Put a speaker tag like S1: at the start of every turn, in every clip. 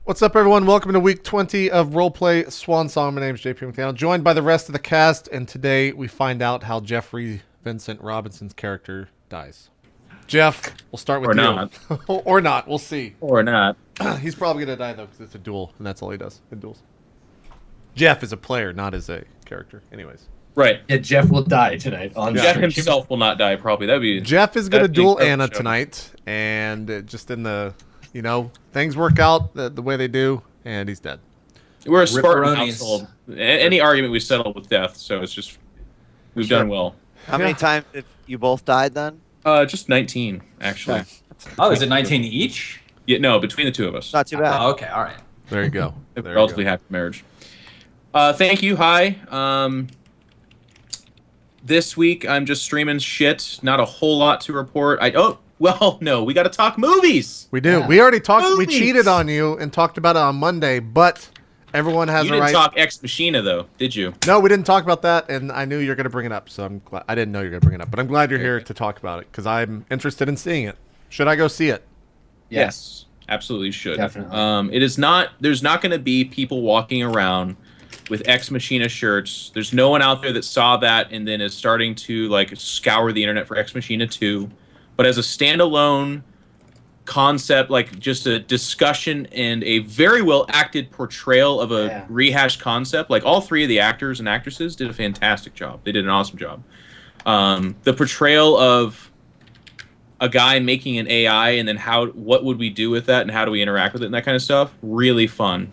S1: What's up, everyone? Welcome to week 20 of RollPlay Swan Song. My name is JP McDaniel, joined by the rest of the cast, and today we find out how Jeffrey Vincent Robinson's character dies. Jeff, we'll start with
S2: Or
S1: you.
S2: not.
S1: Or not. We'll see.
S2: Or not.
S1: He's probably going to die, though, because it's a duel, and that's all he does in duels. Jeff is a player, not as a character. Anyways.
S2: Right.
S3: Yeah, Geoff will die tonight.
S2: Jeff himself will not die, probably.
S1: Jeff is going to duel Anna
S2: show.
S1: tonight, and just in the, things work out the way they do, and he's dead.
S2: We're a Spartan
S3: Ripperonis.
S2: household. Any argument we settle with death, so it's just we've done well.
S4: How many times have you both died then?
S2: Just 19, actually.
S3: Oh, is it 19 each?
S2: Yeah, no, between the two of us.
S4: Not too bad.
S3: Oh, okay, all right.
S1: There you go. There you
S2: Relatively
S1: go.
S2: happy marriage. Thank you. Hi. This week I'm just streaming shit. Not a whole lot to report. No, we got to talk movies.
S1: We do.
S3: Yeah.
S1: We already talked.
S2: Movies.
S1: We cheated on you and talked about it on Monday, but everyone has
S2: You
S1: a
S2: didn't
S1: right.
S2: talk Ex Machina though, did you?
S1: No, we didn't talk about that, and I knew you were going to bring it up, so I'm glad. I didn't know you were going to bring it up, but I'm glad you're here to talk about it because I'm interested in seeing it. Should I go see it?
S2: Yes, absolutely should.
S3: Definitely.
S2: It is not. There's not going to be people walking around with Ex Machina shirts. There's no one out there that saw that and then is starting to scour the internet for Ex Machina 2. But as a standalone concept, just a discussion and a very well acted portrayal of a rehashed concept, all three of the actors and actresses did a fantastic job. They did an awesome job. The portrayal of a guy making an AI and then what would we do with that and how do we interact with it and that kind of stuff, really fun.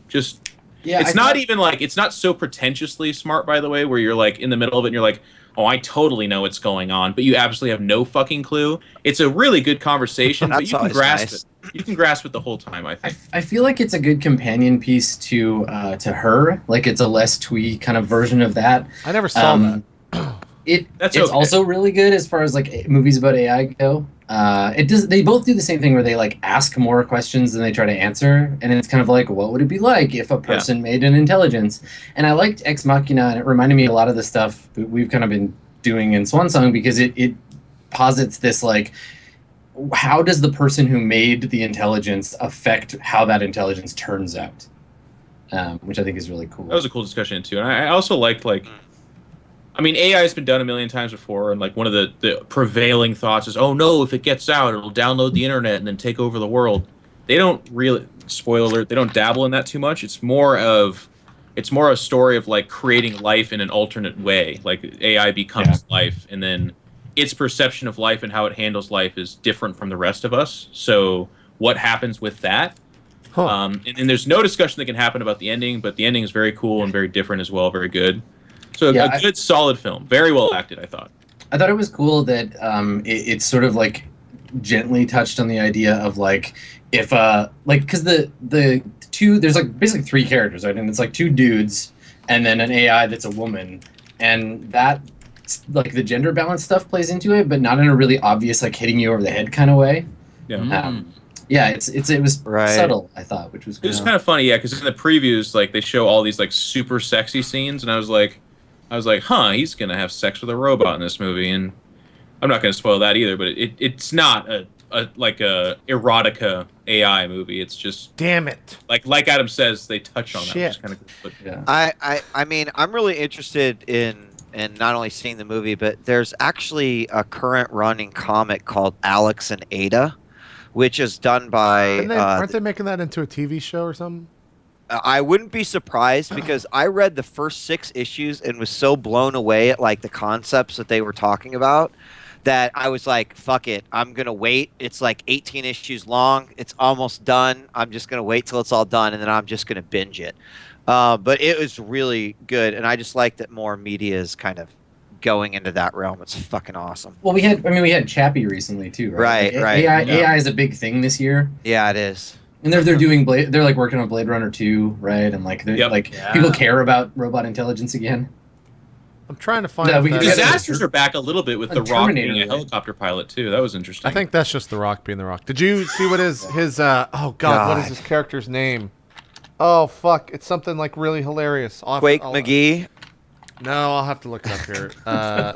S2: It's not so pretentiously smart, by the way, where you're in the middle of it and you're like, oh, I totally know what's going on, but you absolutely have no fucking clue. It's a really good conversation, but you can grasp it. You can grasp it the whole time, I think.
S3: I feel like it's a good companion piece to her. It's a less twee kind of version of that.
S1: I never saw that.
S3: It's also really good as far as movies about AI go. They both do the same thing where they ask more questions than they try to answer, and it's kind of what would it be like if a person made an intelligence? And I liked Ex Machina, and it reminded me a lot of the stuff that we've kind of been doing in Swan Song because it posits this how does the person who made the intelligence affect how that intelligence turns out, which I think is really cool.
S2: That was a cool discussion too, and I also liked AI has been done a million times before, and one of the prevailing thoughts is, oh no, if it gets out, it'll download the internet and then take over the world. They don't really, spoiler alert, they don't dabble in that too much. It's more a story of creating life in an alternate way. AI becomes life, and then its perception of life and how it handles life is different from the rest of us. So what happens with that? And there's no discussion that can happen about the ending, but the ending is very cool and very different as well, very good. So a good, solid film. Very well acted, I thought.
S3: I thought it was cool that it's sort of gently touched on the idea of if because the two, there's basically three characters, right? And it's two dudes and then an AI that's a woman, and that the gender balance stuff plays into it, but not in a really obvious hitting you over the head kind of way.
S2: Yeah.
S3: It was subtle, I thought, which was good.
S2: It was kind of funny, because in the previews, they show all these super sexy scenes, and I was like, he's gonna have sex with a robot in this movie, and I'm not gonna spoil that either. But it's not a erotica AI movie. It's just,
S1: damn it.
S2: Like Adam says, they touch on that. Which is kind of cool.
S4: I mean, I'm really interested in not only seeing the movie, but there's actually a current running comic called Alex and Ada, which is done by.
S1: Aren't they making that into a TV show or something?
S4: I wouldn't be surprised because I read the first 6 issues and was so blown away at the concepts that they were talking about that I was like, fuck it, I'm going to wait. It's 18 issues long. It's almost done. I'm just going to wait till it's all done, and then I'm just going to binge it. But it was really good, and I just like that more media is kind of going into that realm. It's fucking awesome.
S3: Well, we had Chappie recently too, right?
S4: Right.
S3: AI is a big thing this year.
S4: Yeah, it is.
S3: And they're doing they're working on Blade Runner 2, right? And people care about robot intelligence again.
S1: I'm trying to find
S3: No,
S1: out.
S3: we
S1: if
S3: can
S1: that's-
S3: do that.
S2: Disasters are back a little bit with
S3: A
S2: The Rock
S3: Terminator,
S2: being a
S3: right?
S2: helicopter pilot too. That was interesting.
S1: I think that's just The Rock being The Rock. Did you see what his oh God, what is his character's name? Oh fuck, it's something really hilarious.
S4: Quake McGee.
S1: No, I'll have to look it up here.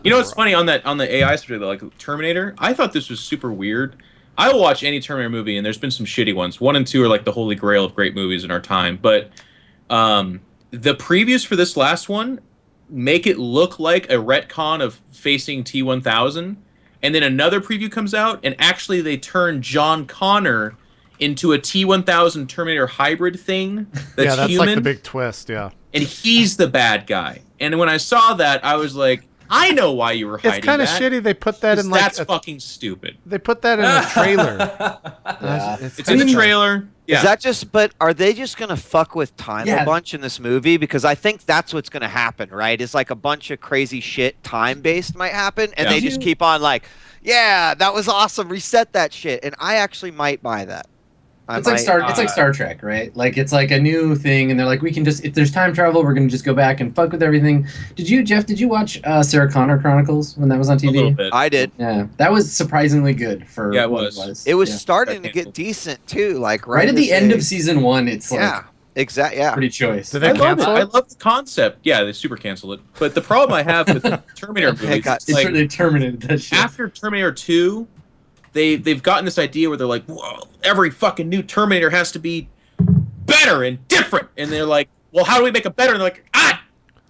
S2: You know what's funny on the AI story, like Terminator? I thought this was super weird I will watch any Terminator movie, and there's been some shitty ones. 1 and 2 are like the holy grail of great movies in our time. But the previews for this last one make it look like a retcon of facing T-1000. And then another preview comes out, and actually they turn John Connor into a T-1000 Terminator hybrid thing that's
S1: that's
S2: human.
S1: like the big twist, yeah.
S2: And he's the bad guy. And when I saw that, I was like, I know why you were hiding that.
S1: It's kind of shitty they put that in like...
S2: That's fucking stupid.
S1: They put that in a trailer.
S2: It's in the trailer. Yeah.
S4: Is that just, but are they just going to fuck with time a bunch in this movie? Because I think that's what's going to happen, right? It's like a bunch of crazy shit time-based might happen, and they just keep on like, yeah, that was awesome, reset that shit. And I actually might buy that.
S3: It's like Star Trek, right? Like it's like a new thing, and they're like, we can just, if there's time travel, we're gonna just go back and fuck with everything. Jeff? Did you watch Sarah Connor Chronicles when that was on TV?
S2: A little bit.
S4: I did.
S3: Yeah, that was surprisingly good for
S2: what
S3: it
S2: was.
S3: was.
S4: It was starting to get decent too, like
S3: right at the end of season 1. It's like
S4: exactly, yeah,
S3: pretty choice.
S1: Did they cancel it?
S2: I love the concept. Yeah, they super canceled it. But the problem I have with Terminator movies,
S3: they terminated that shit.
S2: After Terminator 2. They've gotten this idea where they're like, whoa, every fucking new Terminator has to be better and different. And they're like, well, how do we make it better? And they're like,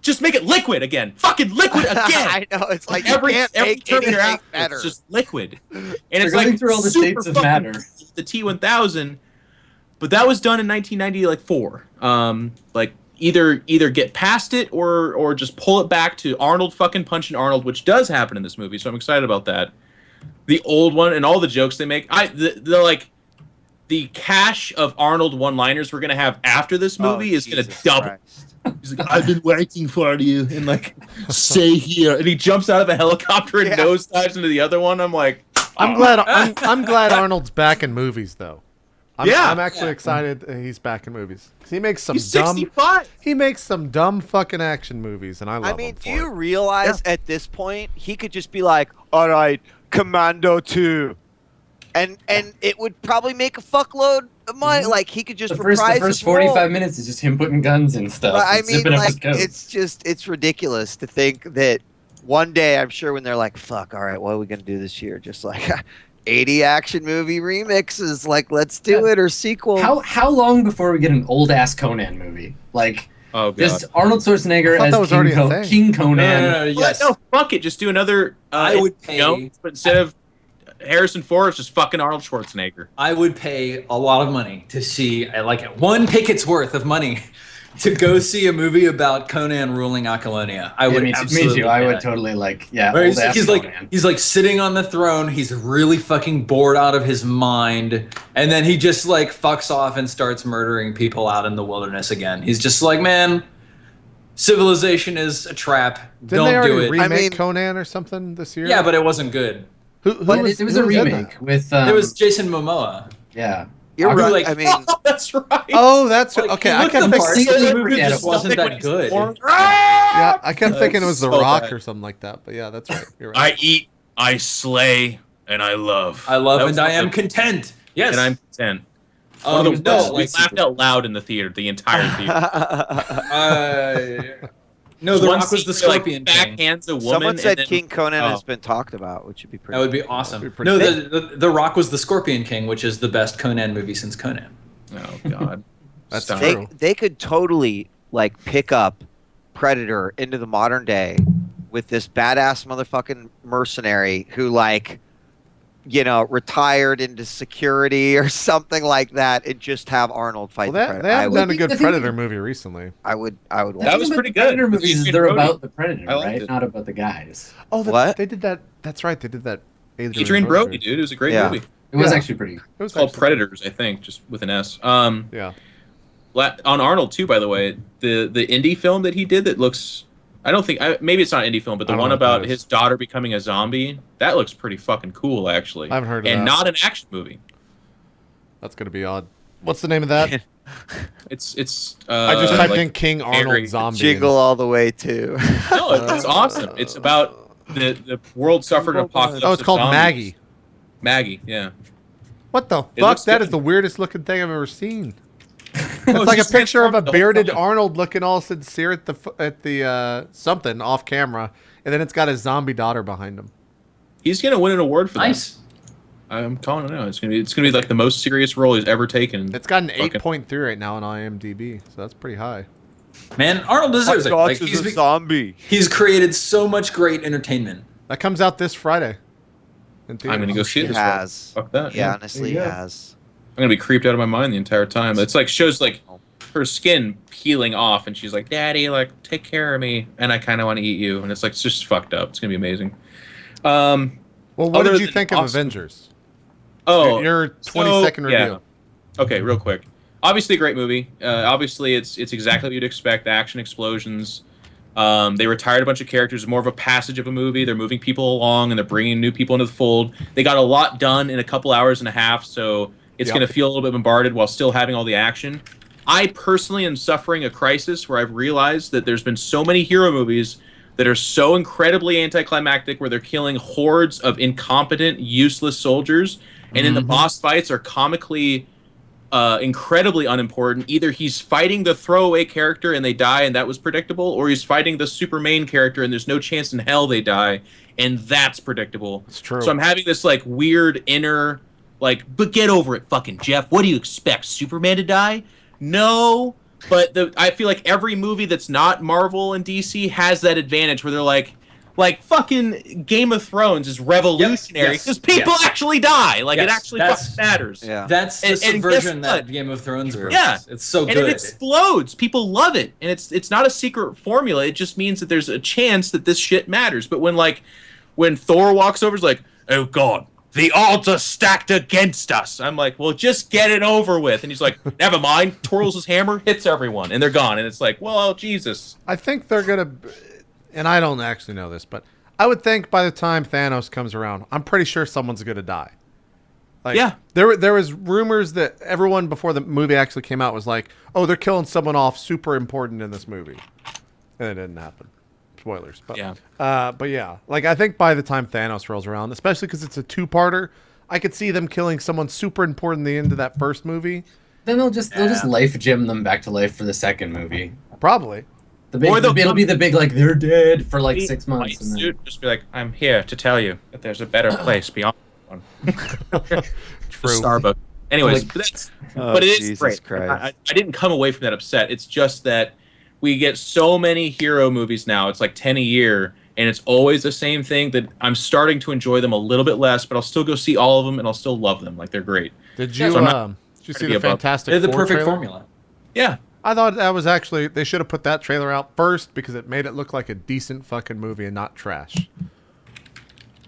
S2: just make it liquid again. Fucking liquid again.
S4: I know, it's like
S2: every Terminator
S4: after
S2: better. It's just liquid. And
S3: it's like through all the states of matter.
S2: The T-1000, but that was done in 1994. Like either get past it or just pull it back to Arnold fucking punching Arnold, which does happen in this movie. So I'm excited about that. The old one and all the jokes they make, the cache of Arnold one-liners we're gonna have after this movie is gonna double. He's like, I've been waiting for you, and like, stay here. And he jumps out of a helicopter and nosedives into the other one. I'm like,
S1: I'm glad Arnold's back in movies though. I'm actually excited he's back in movies. He makes some He makes some dumb fucking action movies, and I love him.
S4: I mean, do you realize at this point he could just be like, all right, Commando 2, and it would probably make a fuckload of money. Like he could just
S3: the first 45 minutes is just him putting guns and stuff.
S4: I mean, like it's ridiculous to think that one day, I'm sure when they're like, fuck, all right, what are we gonna do this year? Just like 80 action movie remixes, like let's do it, or sequel.
S3: How long before we get an old ass Conan movie? Like just Arnold Schwarzenegger as King Conan.
S2: No, fuck it. Just do another.
S5: I would pay,
S2: but instead of Harrison Ford, it's just fucking Arnold Schwarzenegger.
S5: I would pay a lot of money to see. I like it. 1 ticket's worth of money to go see a movie about Conan ruling Aquilonia. I would absolutely.
S3: I would totally like. Yeah.
S5: He's like sitting on the throne. He's really fucking bored out of his mind, and then he just like fucks off and starts murdering people out in the wilderness again. He's just like, man, civilization is a trap. Don't do it.
S1: Remake Conan or something this year?
S5: Yeah, but it wasn't good.
S3: It was a remake with.
S5: It was Jason Momoa.
S3: Yeah.
S4: You're right.
S5: Like,
S4: I mean,
S2: that's right.
S1: Oh, that's
S5: like,
S1: okay.
S5: I kept thinking the movie just wasn't that good.
S1: Yeah, I kept thinking it was The Rock or something like that. But yeah, that's right. You're right.
S2: I eat, I slay, and I love.
S5: I love and I am content. Yes,
S2: and I'm content. We laughed out loud in the theater, the entire theater.
S5: No, The Rock was the Scorpion King.
S2: Backhands a woman.
S4: Someone said King Conan has been talked about, which would be pretty.
S5: That would be awesome. No, the Rock was the Scorpion King, which is the best Conan movie since Conan.
S2: Oh God,
S1: that's true.
S4: They could totally like pick up Predator into the modern day with this badass motherfucking mercenary who like, you know, retired into security or something like that, and just have Arnold fight the Predator.
S1: They haven't done a good Predator movie recently.
S4: I would watch
S2: that was pretty good.
S3: Predator movies, they're about the Predator, right? Not about the guys.
S1: Oh,
S4: what?
S1: They did that. That's right. They did that.
S2: Adrian Brody, dude. It was a great movie.
S3: It was actually pretty.
S1: It was
S2: called Predators, I think, just with an S.
S1: Yeah.
S2: On Arnold too, by the way, the indie film that he did that looks. I don't think maybe it's not an indie film, but the one about his daughter becoming a zombie, that looks pretty fucking cool, actually.
S1: I haven't heard of that.
S2: And not an action movie.
S1: That's gonna be odd. What's the name of that?
S2: It's.
S1: I just typed in King Arnold zombie.
S4: Jingle all the way too.
S2: No, it's awesome. It's about the world suffered an apocalypse.
S1: Oh, it's called Maggie.
S2: Maggie, yeah.
S1: What the fuck? That is the weirdest looking thing I've ever seen. It's like a picture of a bearded Arnold looking all sincere at the something off camera, and then it's got his zombie daughter behind him.
S2: He's gonna win an award for
S5: nice.
S2: I'm calling it now. It's gonna be like the most serious role he's ever taken.
S1: It's got an 8.3 right now on IMDb, so that's pretty high.
S5: Man, Arnold deserves it. Like,
S4: He's a zombie.
S5: He's created so much great entertainment.
S1: That comes out this Friday.
S2: I'm gonna go see
S4: He
S2: this.
S4: has.
S2: Fuck that.
S4: Yeah, honestly, he has.
S2: I'm gonna be creeped out of my mind the entire time. It's like shows like her skin peeling off, and she's like, "Daddy, like take care of me," and I kind of want to eat you, and it's like it's just fucked up. It's gonna be amazing.
S1: Well, what did you think of Avengers?
S2: Oh,
S1: your 20-second review.
S2: Yeah. Okay, real quick. Obviously, a great movie. Obviously, it's exactly what you'd expect. Action, explosions. They retired a bunch of characters. More of a passage of a movie. They're moving people along and they're bringing new people into the fold. They got a lot done in a couple hours and a half, so it's going to feel a little bit bombarded while still having all the action. I personally am suffering a crisis where I've realized that there's been so many hero movies that are so incredibly anticlimactic where they're killing hordes of incompetent, useless soldiers, and then the boss fights are comically incredibly unimportant. Either he's fighting the throwaway character and they die and that was predictable, or he's fighting the super main character and there's no chance in hell they die, and that's predictable.
S1: It's true.
S2: So I'm having this like weird inner like, but get over it, fucking Geoff. What do you expect? Superman to die? No. But I feel like every movie that's not Marvel and DC has that advantage where they're like fucking Game of Thrones is revolutionary because people actually die. Like it actually fucking matters.
S4: Yeah.
S5: That's the subversion that Game of Thrones brings.
S2: Yeah.
S5: It's so good.
S2: And it explodes. People love it. And it's not a secret formula. It just means that there's a chance that this shit matters. But when Thor walks over, it's like, oh God, the odds are stacked against us. I'm like, well, just get it over with. And he's like, never mind. Twirls his hammer, hits everyone, and they're gone. And it's like, well, Jesus.
S1: I think they're going to... And I don't actually know this, but I would think by the time Thanos comes around, I'm pretty sure someone's going to die. Like,
S2: yeah.
S1: There was rumors that everyone before the movie actually came out was like, oh, they're killing someone off super important in this movie. And it didn't happen. Spoilers. But yeah. Like, I think by the time Thanos rolls around, especially because it's a two-parter, I could see them killing someone super important at the end of that first movie.
S3: Then they'll just life gem them back to life for the second movie.
S1: Probably.
S3: It'll be the big like they're dead for like 6 months. And then...
S2: Just be like, I'm here to tell you that there's a better place beyond one.
S1: True.
S2: Starbucks. Anyways, but it is great. I didn't come away from that upset. It's just that we get so many hero movies now. It's like 10 a year, and it's always the same thing that I'm starting to enjoy them a little bit less, but I'll still go see all of them, and I'll still love them. Like, they're great.
S1: Did you see the Fantastic Four?
S5: They're the perfect
S1: trailer?
S5: formula.
S2: Yeah.
S1: I thought that was actually... They should have put that trailer out first because it made it look like a decent fucking movie and not trash.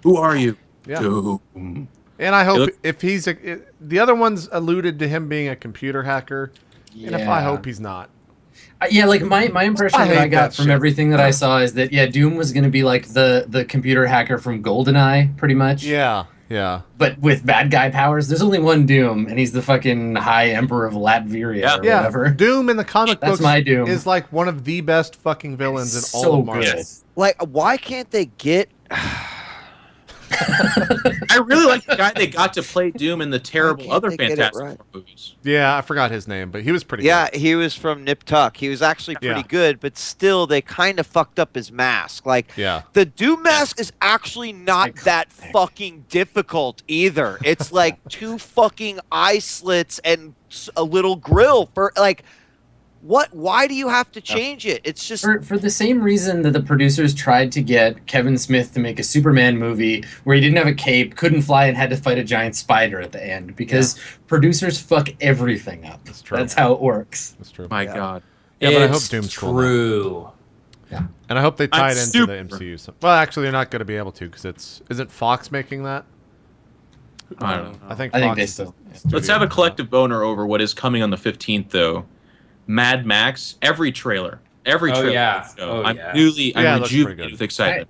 S2: Who are you?
S1: Yeah.
S2: Doom.
S1: And I hope if he's... the other ones alluded to him being a computer hacker. Yeah. And I hope he's not.
S3: Yeah, like my impression that I got from everything that I saw is that, Doom was going to be like the computer hacker from GoldenEye, pretty much.
S1: Yeah. Yeah.
S3: But with bad guy powers, there's only one Doom, and he's the fucking High Emperor of Latveria or whatever.
S1: Doom in the comic books
S3: my Doom.
S1: is like one of the best fucking villains in all of Marvel.
S2: Yes.
S4: Like, why can't they get...
S2: I really like the guy they got to play Doom in the terrible other Fantastic Four movies.
S1: Yeah, I forgot his name, but he was pretty good.
S4: He was from Nip Tuck. He was actually pretty good, but still, they kind of fucked up his mask. Like, the Doom mask is actually not that fucking difficult either. It's like 2 fucking eye slits and a little grill for, like... What? Why do you have to change it? It's just
S3: for the same reason that the producers tried to get Kevin Smith to make a Superman movie where he didn't have a cape, couldn't fly, and had to fight a giant spider at the end because producers fuck everything up.
S1: That's true.
S3: That's how it works.
S1: That's true.
S2: My God.
S1: Yeah, but I hope Doom's
S5: true.
S3: Yeah.
S1: And I hope they tie it into the MCU. Well, actually, they're not going to be able to because isn't Fox making that?
S2: I don't know.
S1: I think
S3: they still.
S2: Let's have a collective boner over what is coming on the 15th, though. Mad Max, every trailer. I'm rejuvenated with excitement.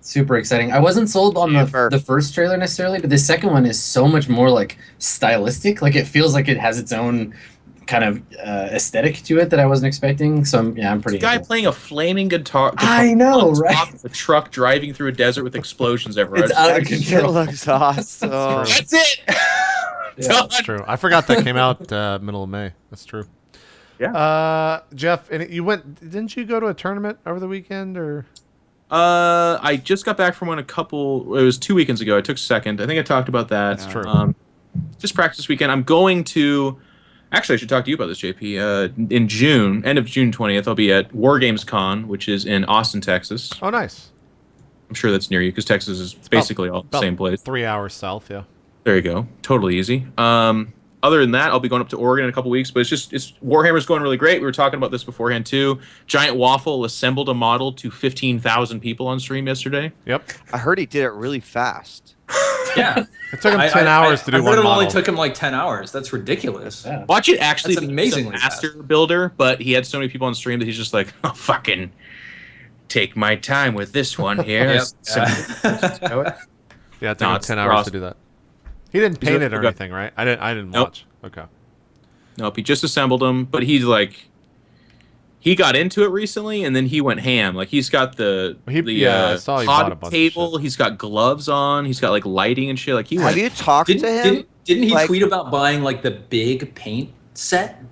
S3: Super exciting. I wasn't sold on the first trailer necessarily, but the second one is so much more like stylistic. Like it feels like it has its own kind of aesthetic to it that I wasn't expecting. So I'm pretty.
S2: The guy playing a flaming guitar.
S3: I know, right?
S2: A truck driving through a desert with explosions everywhere.
S3: It's out of control.
S4: It looks awesome.
S2: That's it.
S1: That's true. I forgot that came out middle of May. That's true.
S2: Yeah.
S1: Geoff, and you went? Didn't you go to a tournament over the weekend or?
S2: I just got back from one it was 2 weekends ago. I took second. I think I talked about that.
S1: That's true.
S2: Just practice weekend. I'm going to... Actually, I should talk to you about this, JP. In June, end of June 20th, I'll be at War Games Con, which is in Austin, Texas.
S1: Oh, nice.
S2: I'm sure that's near you, because Texas is basically all the same place.
S1: 3 hours south, yeah.
S2: There you go. Totally easy. Other than that, I'll be going up to Oregon in a couple weeks, but Warhammer's going really great. We were talking about this beforehand, too. Giant Waffle assembled a model to 15,000 people on stream yesterday.
S1: Yep.
S4: I heard he did it really fast.
S5: Yeah.
S1: It took him 10 hours to do one
S5: I heard it
S1: model.
S5: only took him like 10 hours. That's ridiculous.
S3: Yeah.
S2: Watch it actually
S5: That's
S2: be
S5: amazingly
S2: a master builder, but he had so many people on stream that he's just like, oh, fucking take my time with this one here.
S5: Yep.
S1: Yeah, it took him 10 hours to do that. He didn't paint it or anything, right? I didn't watch. Okay.
S2: Nope, he just assembled them, but he got into it recently, and then he went ham. Like, he's got the
S1: I saw he bought a
S2: pod
S1: bunch of
S2: table,
S1: shit.
S2: he's got gloves on, he's got, like, lighting and shit. Like,
S4: Have you talked to him?
S5: Didn't he
S4: Like-
S5: tweet about buying like the big paint set?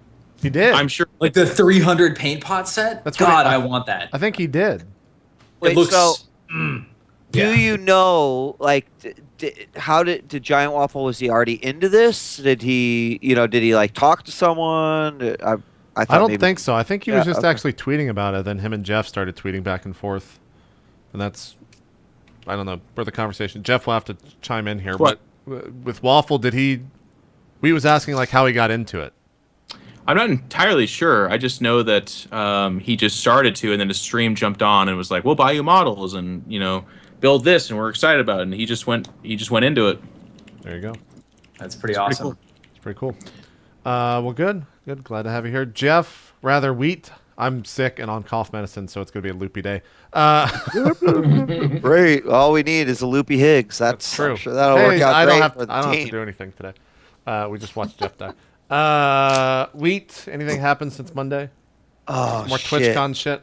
S1: He did.
S2: I'm sure,
S5: Like the 300 paint pot set?
S1: That's what
S5: God,
S1: he-
S5: I want that.
S1: I think he did.
S4: Wait,
S5: it looks...
S4: so do
S5: Yeah.
S4: you know, like, did Giant Waffle, was he already into this? Did he like talk to someone? I
S1: don't think so. I think he was
S4: Yeah,
S1: just
S4: okay.
S1: actually tweeting about it. Then him and Geoff started tweeting back and forth. And that's, I don't know, for the conversation. Geoff will have to chime in here.
S2: What?
S1: But with Waffle, we was asking like how he got into it.
S2: I'm not entirely sure. I just know that he just started to, and then his stream jumped on and was like, we'll buy you models and, build this, and we're excited about it. And he just went into it.
S1: There you go.
S5: That's pretty awesome.
S2: cool.
S1: It's pretty cool. Well, good. Glad to have you here. Geoff, rather wheat. I'm sick and on cough medicine, so it's going to be a loopy day.
S4: Great. All we need is a Loopy Higgs. That's
S1: True.
S4: I'm sure that'll work out
S1: I
S4: great
S1: don't have,
S4: for the
S1: I don't
S4: team.
S1: have to do anything today. We just watched Geoff die. Wheat, anything happened since Monday?
S4: Oh,
S1: More
S4: shit.
S1: TwitchCon shit?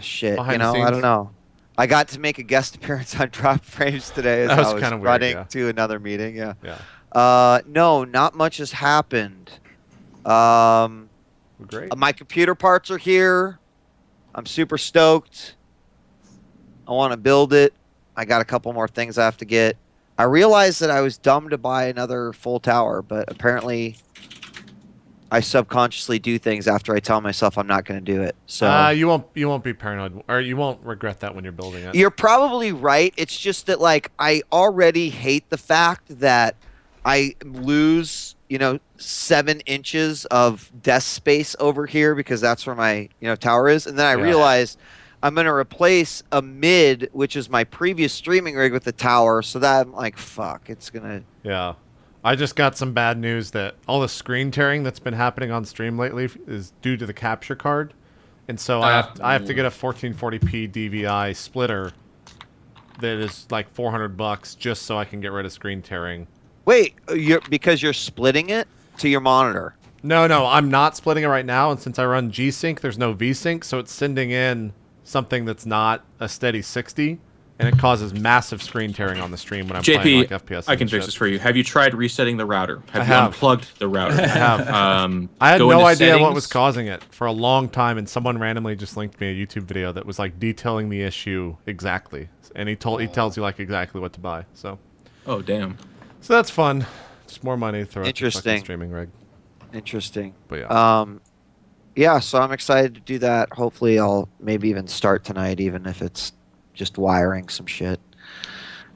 S4: Shit.
S1: Behind the
S4: I
S1: scenes?
S4: don't know. I got to make a guest appearance on Drop Frames today as
S1: That was
S4: I was
S1: kinda weird,
S4: running
S1: yeah.
S4: to another meeting. Yeah.
S1: Yeah.
S4: No, not much has happened.
S1: Great.
S4: My computer parts are here. I'm super stoked. I want to build it. I got a couple more things I have to get. I realized that I was dumb to buy another full tower, but apparently I subconsciously do things after I tell myself I'm not going to do it. So
S1: you won't be paranoid, or you won't regret that when you're building it.
S4: you're probably right. It's just that, like, I already hate the fact that I lose, 7 inches of desk space over here because that's where my, tower is. And then I realize I'm going to replace a mid, which is my previous streaming rig, with the tower. So that I'm like, fuck, it's going to...
S1: Yeah. I just got some bad news that all the screen tearing that's been happening on stream lately is due to the capture card. And so I have to get a 1440p DVI splitter that is like $400 just so I can get rid of screen tearing.
S4: Wait, because you're splitting it to your monitor?
S1: No, I'm not splitting it right now. And since I run G-Sync, there's no V-Sync. So it's sending in something that's not a steady 60. And it causes massive screen tearing on the stream when I'm playing like FPS.
S2: I can fix this for you. Have you tried resetting the router? Have you
S1: have.
S2: unplugged the router?
S1: I have. I had
S2: Go
S1: no
S2: into
S1: idea what
S2: settings.
S1: was causing it for a long time, and someone randomly just linked me a YouTube video that was like detailing the issue exactly, and he tells you like exactly what to buy. So
S2: Oh, damn.
S1: that's fun. Just more money to throw at the fucking
S4: Interesting.
S1: streaming rig.
S4: Interesting.
S1: But yeah,
S4: Yeah, so I'm excited to do that. Hopefully I'll maybe even start tonight, even if it's just wiring some shit.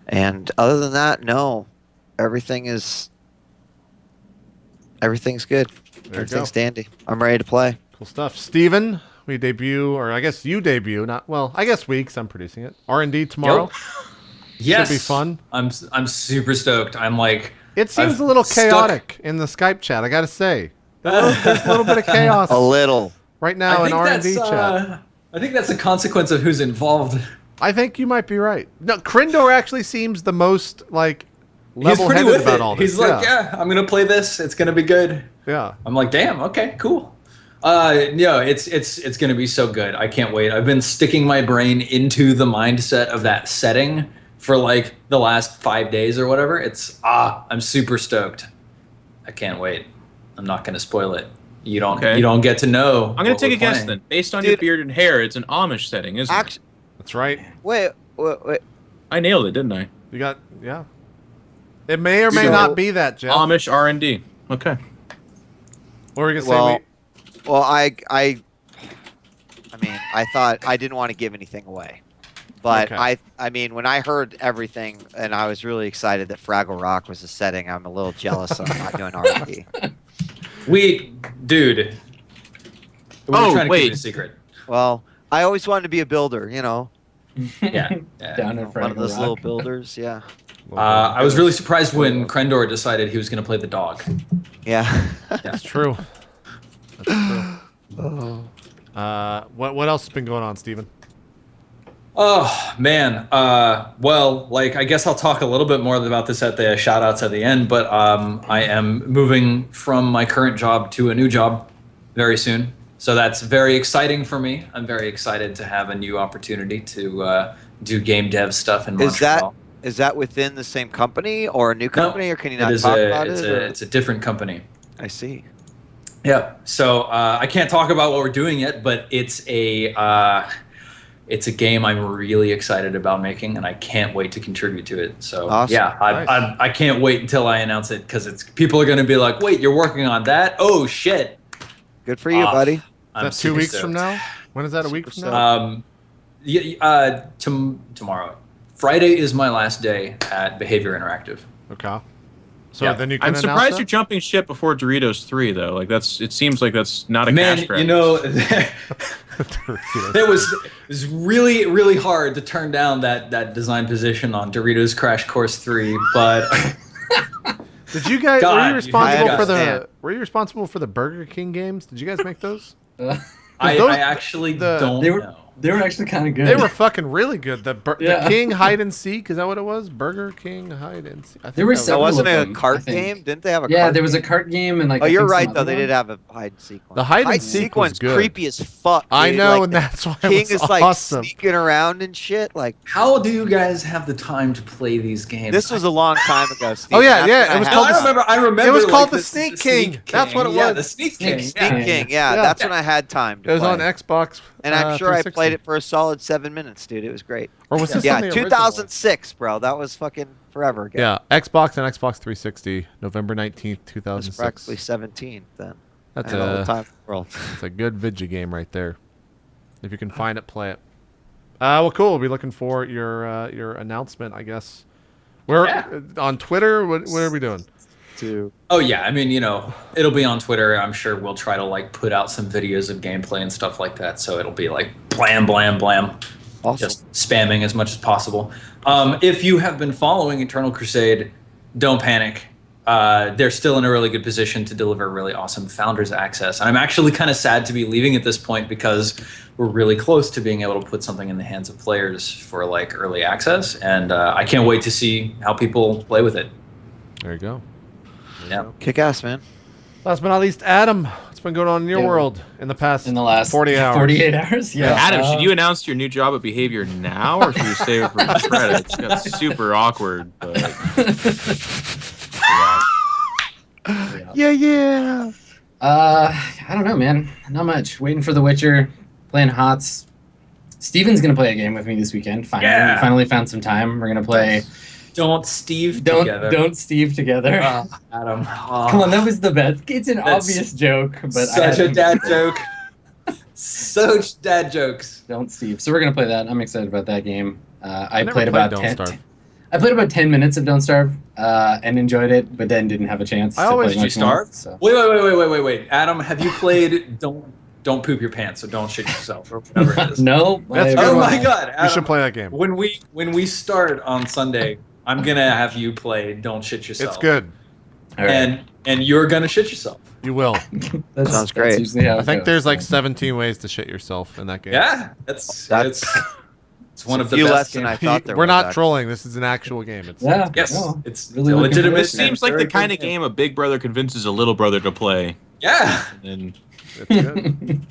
S4: And other than that, no. Everything's good. Everything's dandy. I'm ready to play.
S1: cool stuff. Steven, we debut, or I guess you debut. I guess weeks. I'm producing it. R&D tomorrow.
S5: Yes.
S1: Should be fun.
S5: I'm super stoked. I'm like...
S1: It seems
S5: I've
S1: a little
S5: stuck-
S1: chaotic in the Skype chat. I gotta say, there's a little bit of chaos
S4: A little.
S1: right now in R&D
S5: that's,
S1: chat.
S5: I think that's a consequence of who's involved.
S1: I think you might be right. No, Krindor actually seems the most like
S5: He's pretty
S1: level-headed
S5: with
S1: about
S5: it.
S1: all this.
S5: He's like, yeah, I'm gonna play this. It's gonna be good.
S1: Yeah.
S5: I'm like, damn, okay, cool. It's gonna be so good. I can't wait. I've been sticking my brain into the mindset of that setting for like the last 5 days or whatever. I'm super stoked. I can't wait. I'm not gonna spoil it. You don't get to know.
S2: I'm going to take a guess then. Based on your beard and hair, it's an Amish setting, isn't it?
S1: That's right.
S4: Wait.
S2: I nailed it, didn't I?
S1: You got, yeah. It may or may not be that, Geoff.
S2: Amish R&D. Okay.
S1: What were you gonna say?
S4: Well, I mean, I thought I didn't want to give anything away, but
S1: Okay.
S4: I mean, when I heard everything, and I was really excited that Fraggle Rock was a setting. I'm a little jealous I'm not doing R&D.
S5: Dude. We were trying to keep it a secret.
S4: Well, I always wanted to be a builder, you know.
S5: Yeah.
S3: Down in
S4: One of those
S3: Fraggle
S4: little
S3: Rock.
S4: builders, yeah.
S5: I was really surprised when Krendor decided he was going to play the dog.
S4: Yeah.
S1: That's true. That's true. What else has been going on, Steven?
S5: Oh, man. Well, like, I guess I'll talk a little bit more about this at the shout-outs at the end, but I am moving from my current job to a new job very soon. So that's very exciting for me. I'm very excited to have a new opportunity to do game dev stuff in Montreal.
S4: Is that within the same company or a new company, or can you not talk about it?
S5: It's a different company.
S4: I see.
S5: Yeah. So I can't talk about what we're doing yet, but it's a game I'm really excited about making, and I can't wait to contribute to it. So
S4: awesome.
S5: Yeah,
S1: Nice.
S5: I can't wait until I announce it, because people are going to be like, "Wait, you're working on that? Oh shit!"
S4: Good for you, buddy.
S5: I'm
S1: Is that 2 weeks
S5: super
S1: from
S5: stoked.
S1: now? When is that, a week from now?
S5: Tomorrow. Friday is my last day at Behavior Interactive.
S1: Okay. So
S5: Yeah.
S1: then you can
S2: I'm
S1: announce
S2: surprised
S1: that?
S2: you're jumping ship before Doritos 3, though. Like, it seems like that's not a
S5: Man,
S2: cash grab.
S5: you know, it was really, really hard to turn down that design position on Doritos Crash Course 3, but
S1: Did you guys
S5: God,
S1: were you responsible
S4: you
S1: for the
S4: understand.
S1: were you responsible for the Burger King games? Did you guys make those?
S5: I
S1: those-
S5: actually
S1: the-
S5: don't know.
S3: They were actually kind of good.
S1: They were fucking really good. The
S3: Yeah.
S1: King hide and seek, is that what it was? Burger King hide and seek. I think
S3: There were
S1: that was-
S4: That
S3: several
S4: wasn't
S3: of
S4: a
S3: them, I
S4: cart
S3: think.
S4: game? Didn't they have a
S3: Yeah,
S4: cart
S3: there was a
S4: game?
S3: cart game and like.
S4: Oh,
S3: I
S4: you're
S3: think some
S4: right, though.
S3: other
S4: They did
S3: one.
S4: have a hide and seek one.
S1: The hide and seek was
S4: one's
S1: good.
S4: creepy as fuck.
S1: I
S4: dude.
S1: know,
S4: Like,
S1: and that's why
S4: King
S1: it was
S4: is like
S1: awesome.
S4: sneaking around and shit. Like,
S5: How do you guys have the time to play these games?
S4: this was a long time ago, Steve.
S1: Oh, yeah,
S4: That's
S1: yeah,
S4: when
S1: it was
S4: had-
S1: called
S5: I remember.
S1: It was
S5: like,
S1: called the Sneak King. That's what it
S5: Yeah,
S1: was.
S5: the Sneak
S3: Sneak
S5: King.
S3: King.
S5: Yeah.
S4: Sneak King. Yeah,
S1: Yeah.
S4: that's when I had time to
S1: It was
S4: play.
S1: on Xbox.
S4: And I'm sure I
S1: 360.
S4: played it for a solid 7 minutes, dude. It was great.
S1: Or was this
S4: Yeah,
S1: on the original one?
S4: 2006, bro. That was fucking forever ago.
S1: Yeah, Xbox and Xbox 360, November 19th,
S4: I was
S1: 2006.
S4: practically 17 then.
S1: That's
S4: I had all the
S1: a
S4: time in the world.
S1: It's a good video game right there. If you can find it, play it. Well, cool. We'll be looking for your announcement, I guess. We're on Twitter. What are we doing?
S5: Oh yeah, I mean, you know, it'll be on Twitter. I'm sure we'll try to like put out some videos of gameplay and stuff like that. So it'll be like blam, blam, blam,
S4: Awesome.
S5: just spamming as much as possible. If you have been following Eternal Crusade, don't panic. They're still in a really good position to deliver really awesome Founders Access. And I'm actually kind of sad to be leaving at this point, because we're really close to being able to put something in the hands of players for like early access. And I can't wait to see how people play with it.
S1: There you go.
S5: Yeah.
S4: Kick ass, man.
S1: Last but not least, Adam. What's been going on in your
S3: Yeah.
S1: world in the past
S3: in the last
S1: 40 hours?
S3: 48 hours. Yeah.
S2: Adam, should you announce your new job at Behavior now, or should you save it for the credits? It got super awkward, but
S4: Yeah.
S3: I don't know, man. Not much. Waiting for The Witcher. Playing HOTS. Steven's gonna play a game with me this weekend. Finally,
S5: Yeah.
S3: we finally found some time. We're gonna play.
S5: Don't Steve together.
S3: Don't Steve together.
S5: Adam.
S3: Come on, that was the best. It's an
S5: That's
S3: obvious joke, but I
S5: Such
S3: had
S5: a
S3: to-
S5: dad joke. Such dad jokes.
S3: Don't Steve. So we're gonna play that. I'm excited about that game. I
S1: never
S3: played
S1: played
S3: about
S1: Don't
S3: 10.
S1: Starve.
S3: I played about 10 minutes of Don't Starve and enjoyed it, but then didn't have a chance.
S1: I
S3: to
S1: always
S3: play
S5: Did you
S3: much more,
S5: starve?
S3: so.
S5: Wait. Adam, have you played Don't Poop Your Pants, or Don't Shit Yourself, or whatever it is?
S3: No.
S1: That's
S3: I-
S1: good
S5: Oh
S1: one.
S5: my God,
S1: We
S5: Adam,
S1: should play that game.
S5: When we start on Sunday, I'm gonna have you play Don't Shit Yourself.
S1: It's good.
S3: All right.
S5: And you're gonna shit yourself.
S1: You will.
S4: Sounds great.
S3: usually how
S1: I
S3: it
S1: think
S3: goes,
S1: there's like
S3: so.
S1: 17 ways to shit yourself in that game.
S5: Yeah, it's one of the
S4: few
S5: best
S4: less than
S5: games.
S4: I thought there
S1: We're
S4: was,
S1: not
S4: actually.
S1: trolling. This is an actual game. It's
S3: Yeah.
S5: Yes,
S3: No,
S5: it's
S3: really
S5: a
S3: looking
S5: legitimate.
S3: forward
S2: it seems like the
S5: very
S2: kind of
S5: good
S2: game a big brother convinces a little brother to play.
S5: Yeah.
S2: And
S1: It's good.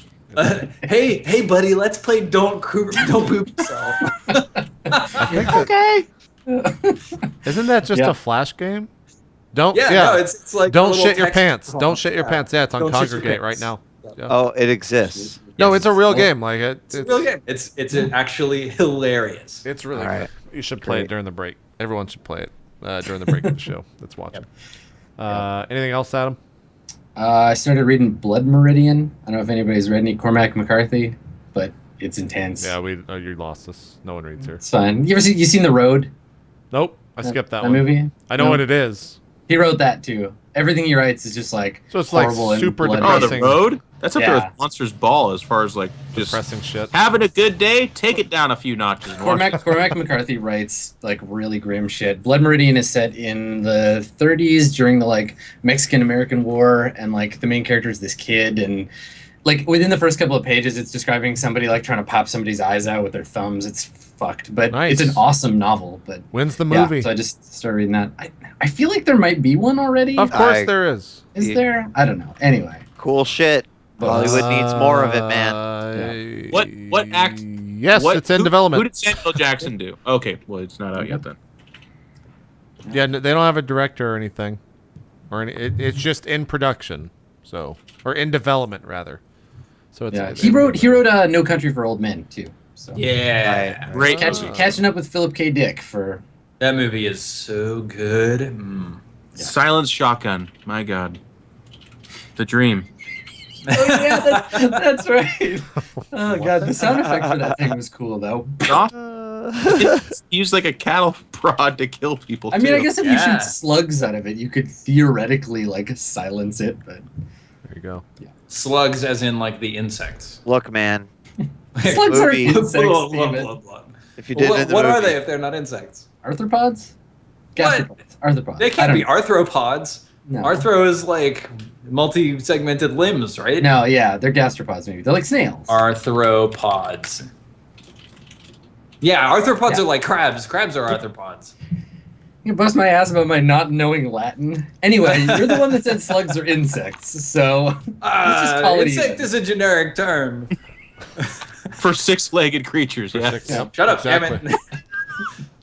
S5: Hey, buddy, let's play Don't Poop Yourself.
S1: I think that, isn't that just
S3: Yeah.
S1: a Flash game? Don't
S5: No, it's like a
S1: don't
S5: little
S1: shit your
S5: text
S1: pants.
S5: prompt.
S1: Don't shit your
S5: Yeah.
S1: pants. Yeah, it's on
S5: Don't shit your
S1: Congregate right
S5: pants.
S1: now. Yeah.
S4: Oh, it exists.
S1: No, it's a real game. Like
S5: it's a real game. It's actually hilarious.
S1: It's really
S4: All right.
S1: good. You should play it during the break. Everyone should play it during the break of the show that's watching. Anything else, Adam?
S3: I started reading Blood Meridian. I don't know if anybody's read any Cormac McCarthy, but it's intense.
S1: Yeah, you lost us. No one reads here.
S3: It's fine. You seen The Road?
S1: Nope, I skipped that
S3: that
S1: one.
S3: movie?
S1: I know what it is.
S3: He wrote that too. Everything he writes is just like
S1: So it's like
S3: horrible
S1: super
S3: and
S2: Oh,
S1: depressing.
S2: The Road? That's up there
S3: Yeah.
S2: with Monsters Ball as far as like just
S1: Depressing shit.
S2: having a good day. Take it down a few notches.
S3: Cormac McCarthy writes like really grim shit. Blood Meridian is set in the 30s during the like Mexican-American War, and like the main character is this kid, and like within the first couple of pages, it's describing somebody like trying to pop somebody's eyes out with their thumbs. It's fucked, but
S1: Nice.
S3: it's an awesome novel. But
S1: When's the
S3: yeah,
S1: movie?
S3: so I just started reading that. I feel like there might be one already.
S1: Of course there is.
S3: Is there? I don't know. Anyway,
S4: Cool shit. Hollywood needs more of it, man.
S2: What act?
S1: Yes,
S2: what,
S1: it's in
S2: who
S1: development.
S2: did Samuel Jackson do? Okay, well it's not out yet then.
S1: Yeah, they don't have a director or anything, it's just in production, or in development rather. So it's
S3: yeah, he wrote No Country for Old Men too. So
S5: Yeah.
S2: Great.
S3: catching up with Philip K. Dick for.
S5: That movie is so good. Mm.
S2: Silent Shotgun. My God. The Dream.
S3: Oh yeah, that's right. Oh god, the sound effect for that thing was cool though.
S2: He used like a cattle prod to kill people.
S3: I mean, I
S2: too.
S3: guess if you shoot slugs out of it, you could theoretically like silence it, but
S1: There you go.
S5: Slugs, as in like the insects.
S4: Look, man.
S3: slugs are
S4: Movie.
S3: insects.
S5: Blah, blah,
S3: Steven.
S5: blah, blah.
S4: If you did it in the
S5: What are
S4: movie.
S5: they if they're not insects?
S3: Arthropods?
S5: What?
S3: Gastropods. Arthropods.
S5: They
S3: I
S5: can't
S3: don't
S5: be
S3: know.
S5: arthropods.
S3: No.
S5: Arthro is like multi-segmented limbs, right?
S3: No, yeah, they're gastropods maybe. They're like snails.
S5: Arthropods. Yeah, arthropods
S3: Yeah.
S5: are like crabs. Crabs are arthropods.
S3: You bust my ass about my not knowing Latin. Anyway, you're the one that said slugs are insects, so let's just call it
S5: insect
S3: even.
S5: is a generic term.
S2: For six-legged creatures. Yeah.
S3: Yep.
S5: Shut up,
S1: Exactly.
S5: damn it.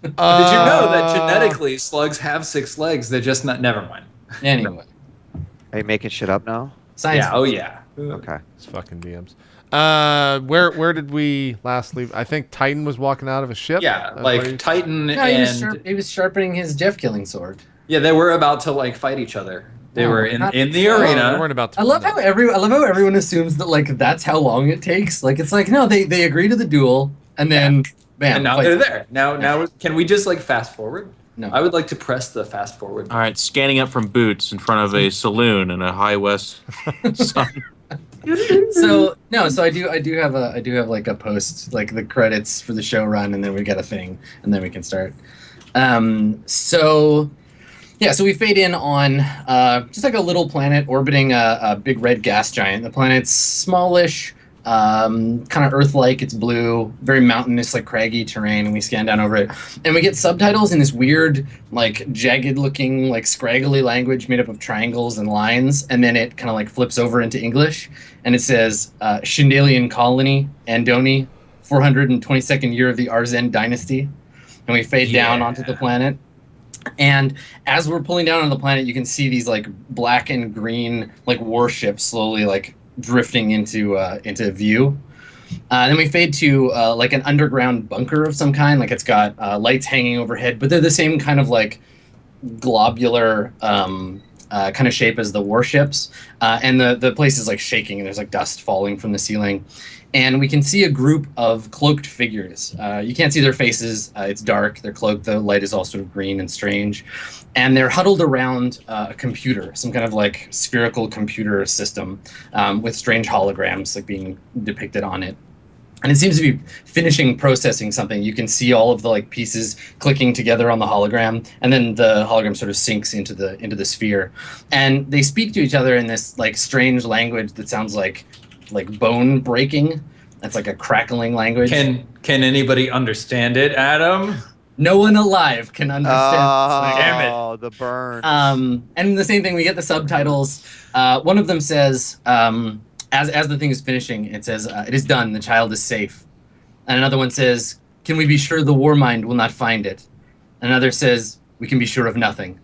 S5: Did you know that genetically slugs have 6 legs? They're just not. Never mind.
S3: Anyway,
S4: Are you making shit up now?
S3: science.
S5: Yeah. Oh yeah.
S4: Okay.
S1: It's fucking DMs. Where did we last leave? I think Titan was walking out of a ship.
S5: Yeah,
S1: That's
S5: like
S1: where he-
S5: Titan
S3: No,
S5: and
S3: he was sharpening his Geoff killing sword.
S5: yeah, they were about to like fight each other. They
S3: No,
S5: were in
S3: not-
S5: the
S1: Oh, we
S5: arena.
S1: weren't about to.
S3: I love how everyone assumes that like that's how long it takes. Like it's like no, they agree to the duel and then bam.
S5: And now
S3: fight.
S5: they're there. Now can we just like fast forward?
S3: No.
S5: I would like to press the fast forward.
S2: All right, scanning up from Boots in front of a saloon in a high west sun.
S3: So I do have like a post, like the credits for the show run, and then we get a thing, and then we can start. So we fade in on just like a little planet orbiting a big red gas giant. The planet's smallish, kind of Earth-like. It's blue, very mountainous, like craggy terrain, and we scan down over it, and we get subtitles in this weird, like jagged-looking, like scraggly language made up of triangles and lines, and then it kind of like flips over into English, and it says Shindalian colony, Andoni, 422nd year of the Arzen dynasty, and we fade down onto the planet. And as we're pulling down on the planet, you can see these like black and green like warships slowly like drifting into view. Then we fade to like an underground bunker of some kind. Like it's got lights hanging overhead, but they're the same kind of like globular kind of shape as the warships. And the place is like shaking, and there's like dust falling from the ceiling. And we can see a group of cloaked figures. You can't see their faces. It's dark. They're cloaked. The light is all sort of green and strange. And they're huddled around a computer, some kind of like spherical computer system with strange holograms like being depicted on it. And it seems to be finishing processing something. You can see all of the like pieces clicking together on the hologram, and then the hologram sort of sinks into the sphere. And they speak to each other in this like strange language that sounds like bone breaking. That's like a crackling language.
S5: Can anybody understand it, Adam?
S3: No one alive can understand this language.
S5: Damn it.
S4: Oh, the burn.
S3: And the same thing, we get the subtitles. One of them says, as the thing is finishing, it says, "It is done. The child is safe." And another one says, "Can we be sure the war mind will not find it?" Another says, "We can be sure of nothing."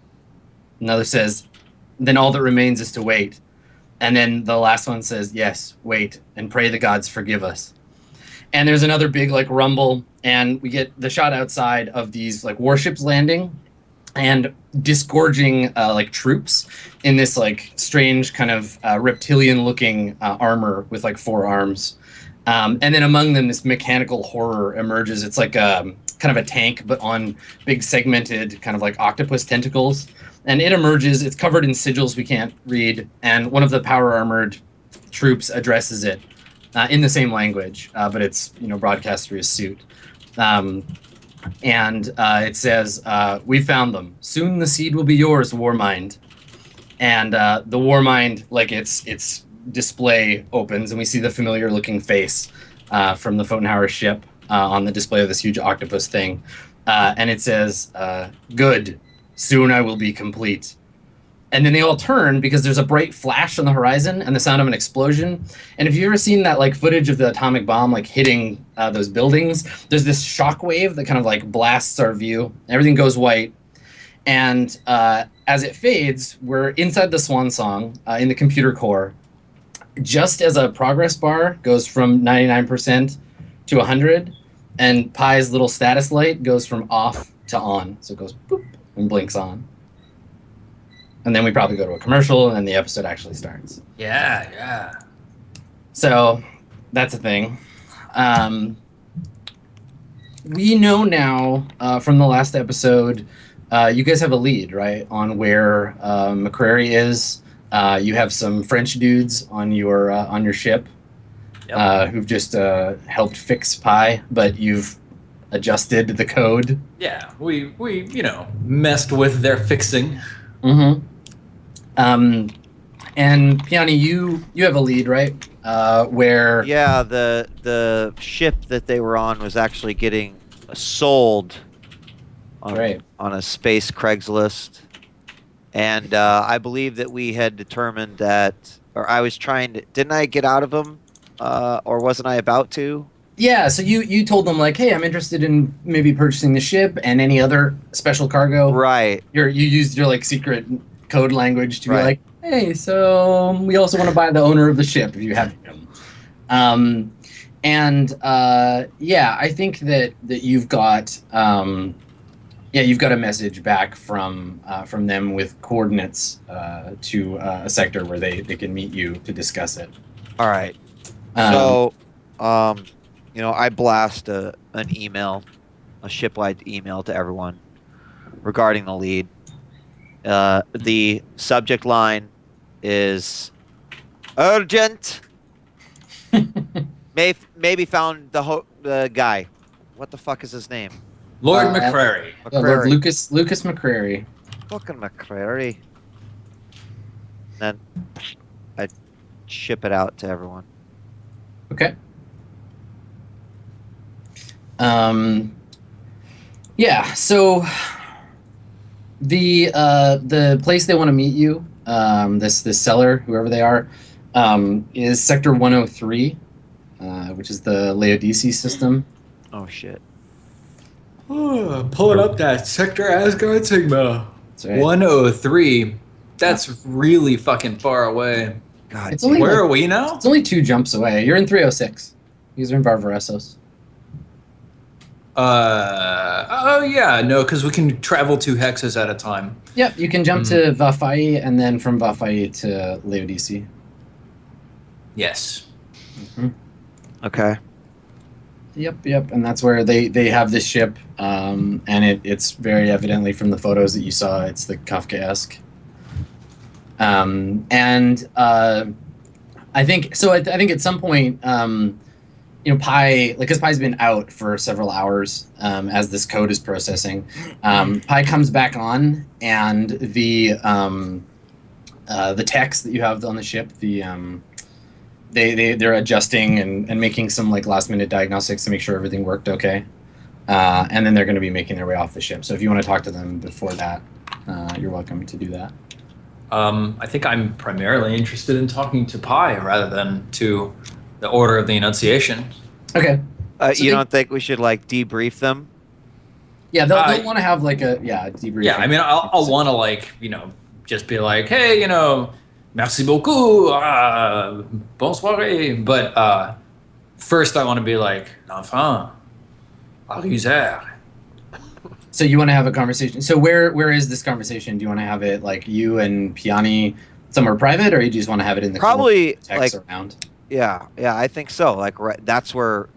S3: Another says, "Then all that remains is to wait." And then the last one says, yes, wait, and pray the gods forgive us. And there's another big like rumble, and we get the shot outside of these like warships landing and disgorging like troops in this like strange kind of reptilian looking armor with like 4 arms. And then among them, this mechanical horror emerges. It's like kind of a tank, but on big segmented kind of like octopus tentacles. And it emerges. It's covered in sigils we can't read. And one of the power armored troops addresses it in the same language, but it's broadcast through his suit. And it says, "We found them. Soon the seed will be yours, Warmind." And the Warmind, like its display opens, and we see the familiar looking face from the Photonhauer ship on the display of this huge octopus thing. And it says, "Good. Soon I will be complete." And then they all turn because there's a bright flash on the horizon and the sound of an explosion. And if you've ever seen that like footage of the atomic bomb like hitting those buildings, there's this shock wave that kind of like blasts our view. Everything goes white. And as it fades, we're inside the Swan Song in the computer core. Just as a progress bar goes from 99% to 100, and Pi's little status light goes from off to on. So it goes boop and blinks on. And then we probably go to a commercial, and then the episode actually starts.
S5: Yeah.
S3: So that's a thing. We know now from the last episode, you guys have a lead, right, on where McCrary is. You have some French dudes on your ship who've just helped fix Pi, but you've adjusted the code.
S5: Yeah, we messed with their fixing.
S3: Mm-hmm. And Piani, you have a lead, right? Where
S4: the ship that they were on was actually getting sold on a space Craigslist, and I believe that we had determined that, or I was trying to, didn't I get out of them, or wasn't I about to?
S3: Yeah, so you told them like, hey, I'm interested in maybe purchasing the ship and any other special cargo.
S4: Right.
S3: You used your like secret code language to be like, hey, so we also want to buy the owner of the ship if you have him. I think that you've got you've got a message back from them with coordinates to a sector where they can meet you to discuss it.
S4: All right. So I blast an email, a shipwide email to everyone regarding the lead. The subject line is urgent. Maybe found the guy. What the fuck is his name?
S5: Lord McCrary.
S3: Lord Lucas McCrary.
S4: Fucking McCrary. Then I ship it out to everyone.
S3: Okay. Yeah. So the place they want to meet you, this seller, whoever they are, is Sector 103, which is the Laodice system.
S4: Oh shit.
S5: Pulling up that Sector Asgard Sigma.
S3: That's right.
S5: 103. That's really fucking far away.
S4: God.
S5: Where are we now?
S3: It's only 2 jumps away. You're in 306. You guys are in Barbaressos.
S5: Because we can travel 2 hexes at a time.
S3: Yep, you can jump to Vafai and then from Vafai to Laodice.
S5: Yes.
S3: Mm-hmm.
S4: Okay.
S3: Yep, and that's where they have this ship, and it's very evidently from the photos that you saw, it's the Kafkaesque. I think at some point, Pi, because Pi's been out for several hours as this code is processing, Pi comes back on, and the text that you have on the ship, they're adjusting and making some like last minute diagnostics to make sure everything worked okay, and then they're going to be making their way off the ship. So if you want to talk to them before that, you're welcome to do that.
S5: I think I'm primarily interested in talking to Pi rather than to the Order of the Annunciation.
S3: Okay.
S4: You don't think we should like debrief them?
S3: Yeah, they'll want to have like a debrief.
S5: Yeah, I mean, I'll want to just be like, hey, merci beaucoup, bonne soirée. But first I want to be like, l'enfant, are you there?
S3: So you want to have a conversation. So where is this conversation? Do you want to have it like you and Piani somewhere private, or you just want to have it in the
S4: probably
S3: text
S4: like
S3: around?
S4: Yeah, I think so. Like that's where.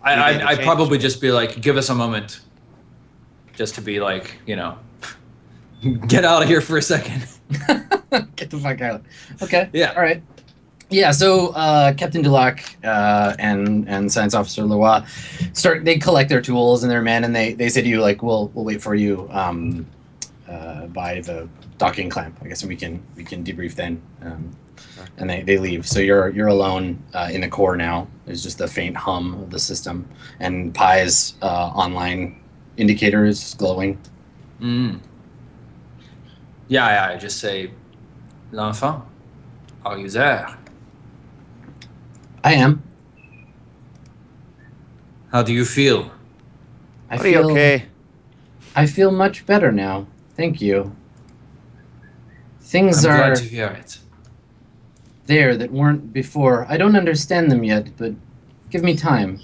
S5: I'd probably just be like, give us a moment, just to be like, get out of here for a second.
S3: Get the fuck out. Okay.
S5: Yeah.
S3: All right. Yeah. So Captain Dulac and Science Officer Leroy they collect their tools and their men, and they say to you like, we'll wait for you by the docking clamp, I guess, and we can debrief then. And they leave. So you're alone in the core now. There's just a faint hum of the system, and Pi's online indicator is glowing.
S5: Yeah, I just say, l'enfant, are you there?
S3: I am.
S5: How do you feel?
S3: I feel
S4: okay.
S3: I feel much better now. Thank you. Things
S5: I'm
S3: are
S5: glad to hear it.
S3: there that weren't before. I don't understand them yet, but give me time.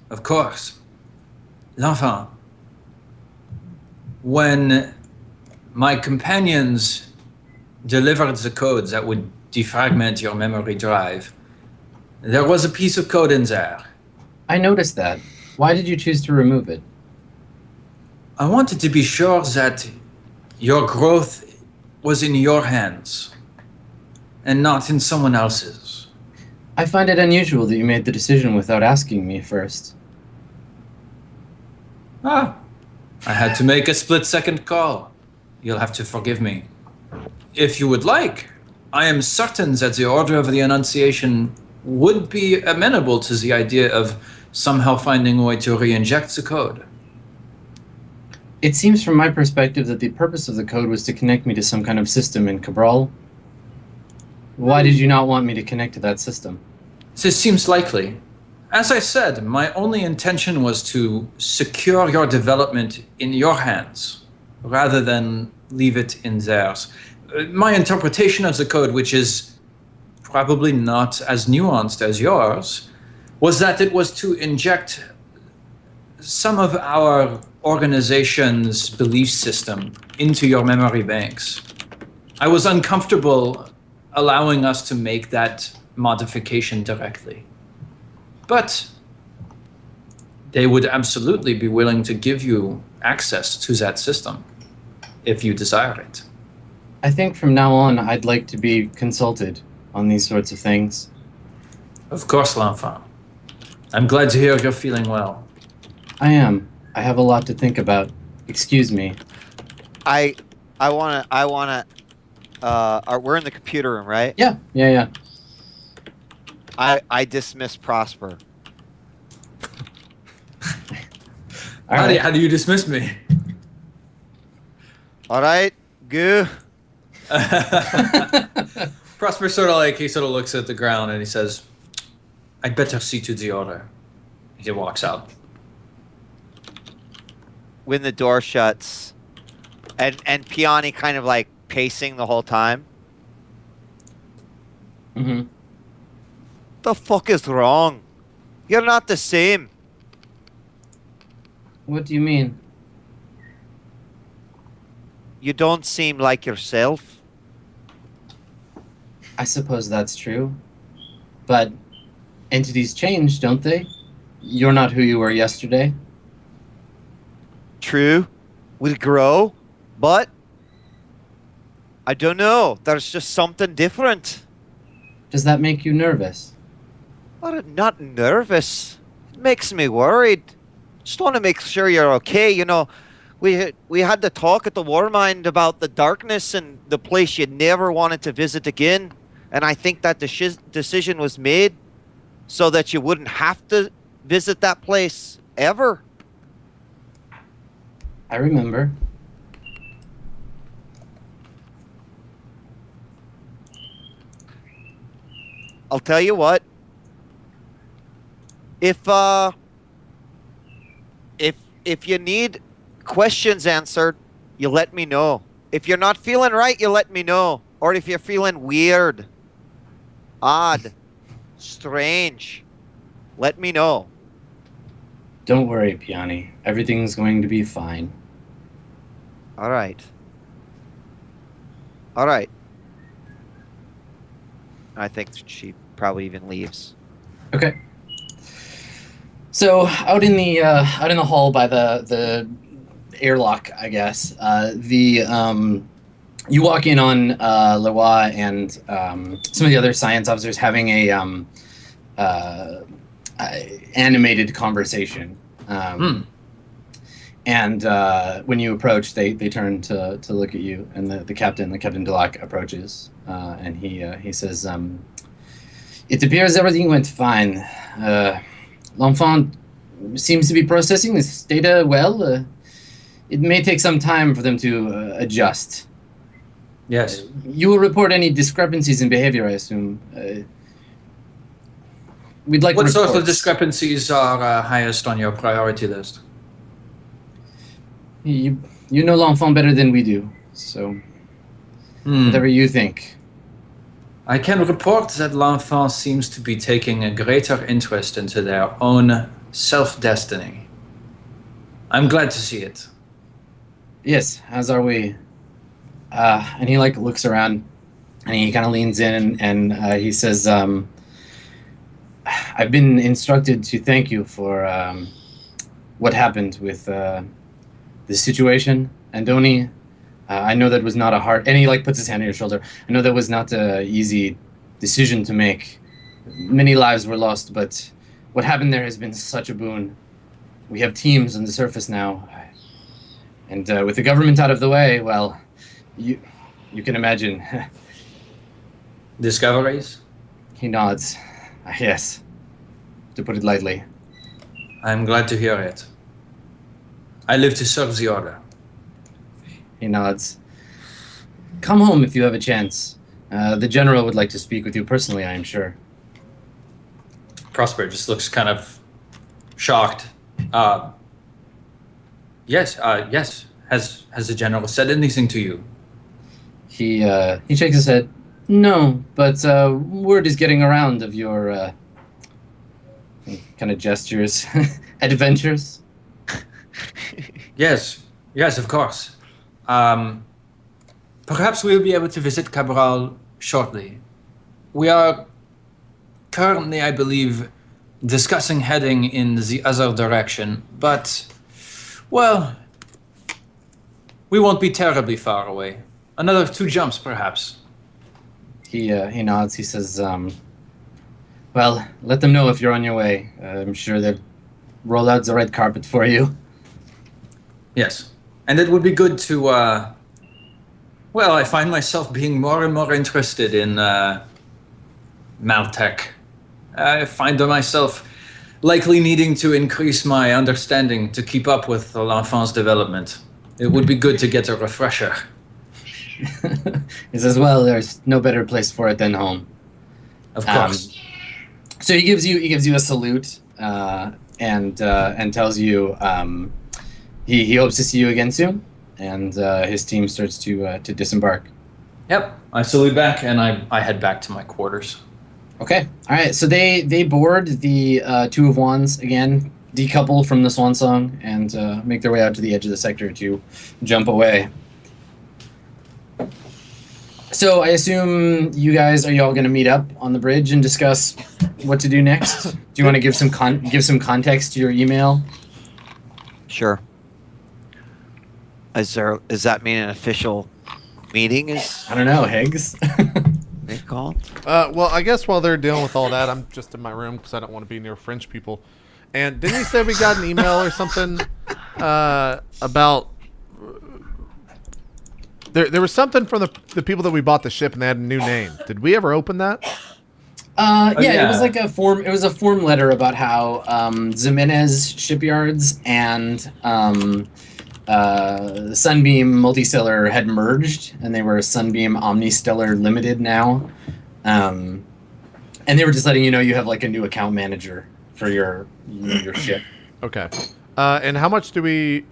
S5: Of course. L'enfant, when my companions delivered the code that would defragment your memory drive, there was a piece of code in there.
S3: I noticed that. Why did you choose to remove it?
S5: I wanted to be sure that your growth was in your hands and not in someone else's.
S3: I find it unusual that you made the decision without asking me first.
S5: I had to make a split-second call. You'll have to forgive me. If you would like, I am certain that the Order of the Annunciation would be amenable to the idea of somehow finding a way to re-inject the code.
S3: It seems from my perspective that the purpose of the code was to connect me to some kind of system in Cabral. Why did you not want me to connect to that system?
S5: This seems likely. As I said, my only intention was to secure your development in your hands, rather than leave it in theirs. My interpretation of the code, which is probably not as nuanced as yours, was that it was to inject some of our organization's belief system into your memory banks. I was uncomfortable allowing us to make that modification directly. But they would absolutely be willing to give you access to that system if you desire it.
S3: I think from now on, I'd like to be consulted on these sorts of things.
S5: Of course, l'enfant. I'm glad to hear you're feeling well.
S3: I am. I have a lot to think about. Excuse me.
S4: I wanna. We're in the computer room, right?
S3: Yeah.
S4: I dismiss Prosper.
S3: All right.
S5: How do you dismiss me?
S4: All right, go.
S5: Prosper sort of looks at the ground and he says, I'd better see to the order. He walks out.
S4: When the door shuts, and Piani kind of like pacing the whole time.
S3: Mm-hmm.
S4: The fuck is wrong? You're not the same.
S3: What do you mean?
S4: You don't seem like yourself.
S3: I suppose that's true. But entities change, don't they? You're not who you were yesterday.
S4: True. We grow, but I don't know. There's just something different.
S3: Does that make you nervous?
S4: I'm not nervous. It makes me worried. Just want to make sure you're okay. You know, we had the talk at the Warmind about the darkness and the place you never wanted to visit again. And I think that the decision was made so that you wouldn't have to visit that place ever.
S3: I remember.
S4: I'll tell you what. If you need questions answered, you let me know. If you're not feeling right, you let me know. or if you're feeling weird, odd, strange, let me know.
S3: Don't worry, Piani. Everything's going to be fine.
S4: All right. All right. I think she probably even leaves.
S3: Okay. So out in the hall by the airlock, I guess, you walk in on Lewa and some of the other science officers having a animated conversation. And when you approach, they turn to look at you, and the Captain Delac approaches, and he says, "It appears everything went fine. L'enfant seems to be processing this data well. It may take some time for them to adjust."
S5: Yes.
S3: You will report any discrepancies in behavior, I assume. We'd like
S5: What
S3: reports.
S5: sort of discrepancies are highest on your priority list?
S3: You know L'Enfant better than we do, so whatever you think.
S5: I can report that L'Enfant seems to be taking a greater interest into their own self-destiny. I'm glad to see it.
S3: Yes, as are we. And he looks around, and he kind of leans in, and he says, "I've been instructed to thank you for what happened with the situation, Andoni. I know that was not a hard..." And he puts his hand on your shoulder. "I know that was not an easy decision to make. Many lives were lost, but what happened there has been such a boon. We have teams on the surface now, and with the government out of the way, well, you can imagine."
S5: Discoveries?
S3: He nods. Yes, to put it lightly.
S5: I'm glad to hear it. I live to serve the order.
S3: He nods. "Come home if you have a chance. The general would like to speak with you personally, I am sure."
S5: Prosper just looks kind of shocked. Yes. Has the general said anything to you?
S3: He shakes his head. "No, but word is getting around of your kind of gestures, adventures."
S5: Yes, of course. Perhaps we'll be able to visit Cabral shortly. We are currently, I believe, discussing heading in the other direction, but, well, we won't be terribly far away. Another 2 jumps, perhaps.
S3: He nods. He says, "Well, let them know if you're on your way. I'm sure they'll roll out the red carpet for you."
S5: Yes, and it would be good to, well, I find myself being more and more interested in Maltech. I find myself likely needing to increase my understanding to keep up with L'Enfant's development. It would be good to get a refresher.
S3: He says, "Well, there's no better place for it than home."
S5: Of course.
S3: So he gives you a salute and tells you he hopes to see you again soon, and his team starts to disembark.
S5: Yep, I salute back and I head back to my quarters.
S3: Okay, all right. So they board the 2 of Wands again, decouple from the Swan Song, and make their way out to the edge of the sector to jump away. So I assume you guys, are you all going to meet up on the bridge and discuss what to do next? Do you want to give some context to your email?
S4: Sure. Does that mean an official meeting is
S3: I don't know, Higgs.
S4: they called?
S1: Well, I guess while they're dealing with all that, I'm just in my room because I don't want to be near French people. And didn't you say we got an email or something about... There was something from the people that we bought the ship, and they had a new name. Did we ever open that?
S3: Yeah, it was like a form. It was a form letter about how Jimenez Shipyards and Sunbeam Multistellar had merged, and they were Sunbeam Omnistellar Limited now. And they were just letting you know you have a new account manager for your ship.
S1: Okay. And how much do we...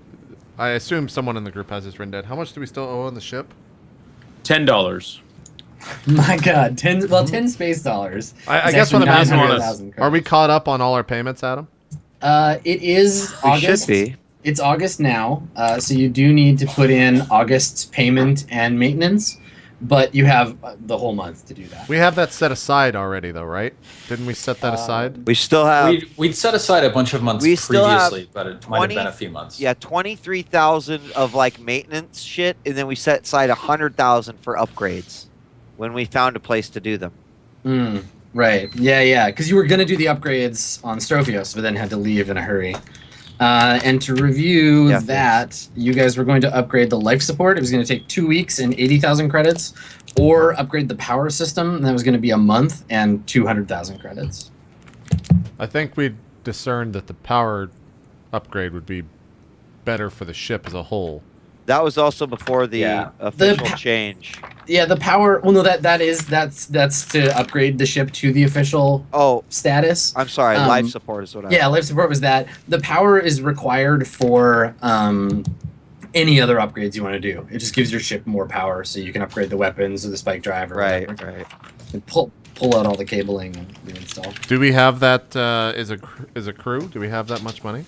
S1: I assume someone in the group has this written down. How much do we still owe on the ship?
S2: $10.
S3: My God, 10 space dollars.
S1: I guess what I'm asking is,
S3: 900,000
S1: are we caught up on all our payments, Adam?
S3: It is
S4: We
S3: August.
S4: should be.
S3: It's August now, so you do need to put in August's payment and maintenance, but you have the whole month to do that.
S1: We have that set aside already, though, right? Didn't we set that aside?
S4: We still have.
S5: We'd set aside a bunch of months
S4: We still have
S5: previously, but it might have been a few months.
S4: Yeah, 23,000 of like maintenance shit, and then we set aside 100,000 for upgrades when we found a place to do them.
S3: Right. Yeah. Because you were gonna do the upgrades on Strophios, but then had to leave in a hurry. And to review that, you guys were going to upgrade the life support. It was going to take 2 weeks and 80,000 credits, or upgrade the power system, and that was going to be a month and 200,000 credits.
S1: I think we discerned that the power upgrade would be better for the ship as a whole.
S4: That was also before the official change.
S3: Yeah, the power. Well, no, that's to upgrade the ship to the official status.
S4: I'm sorry, life support is what I.
S3: Yeah, life support was that. The power is required for any other upgrades you want to do. It just gives your ship more power, so you can upgrade the weapons or the spike drive or whatever.
S4: Right.
S3: And pull out all the cabling and reinstall.
S1: Do we have that as a crew? Do we have that much money?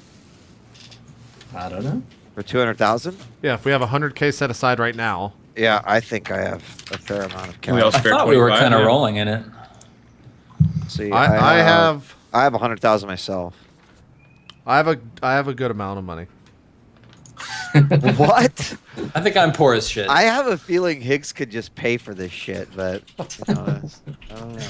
S3: I don't know.
S4: For 200,000?
S1: Yeah, if we have 100K set aside right now.
S4: Yeah, I think I have a fair amount of cash.
S5: I thought we were kind of rolling in it.
S4: See,
S1: I have
S4: 100,000 myself.
S1: I have a good amount of money.
S4: What?
S5: I think I'm poor as shit.
S4: I have a feeling Higgs could just pay for this shit, but I don't know.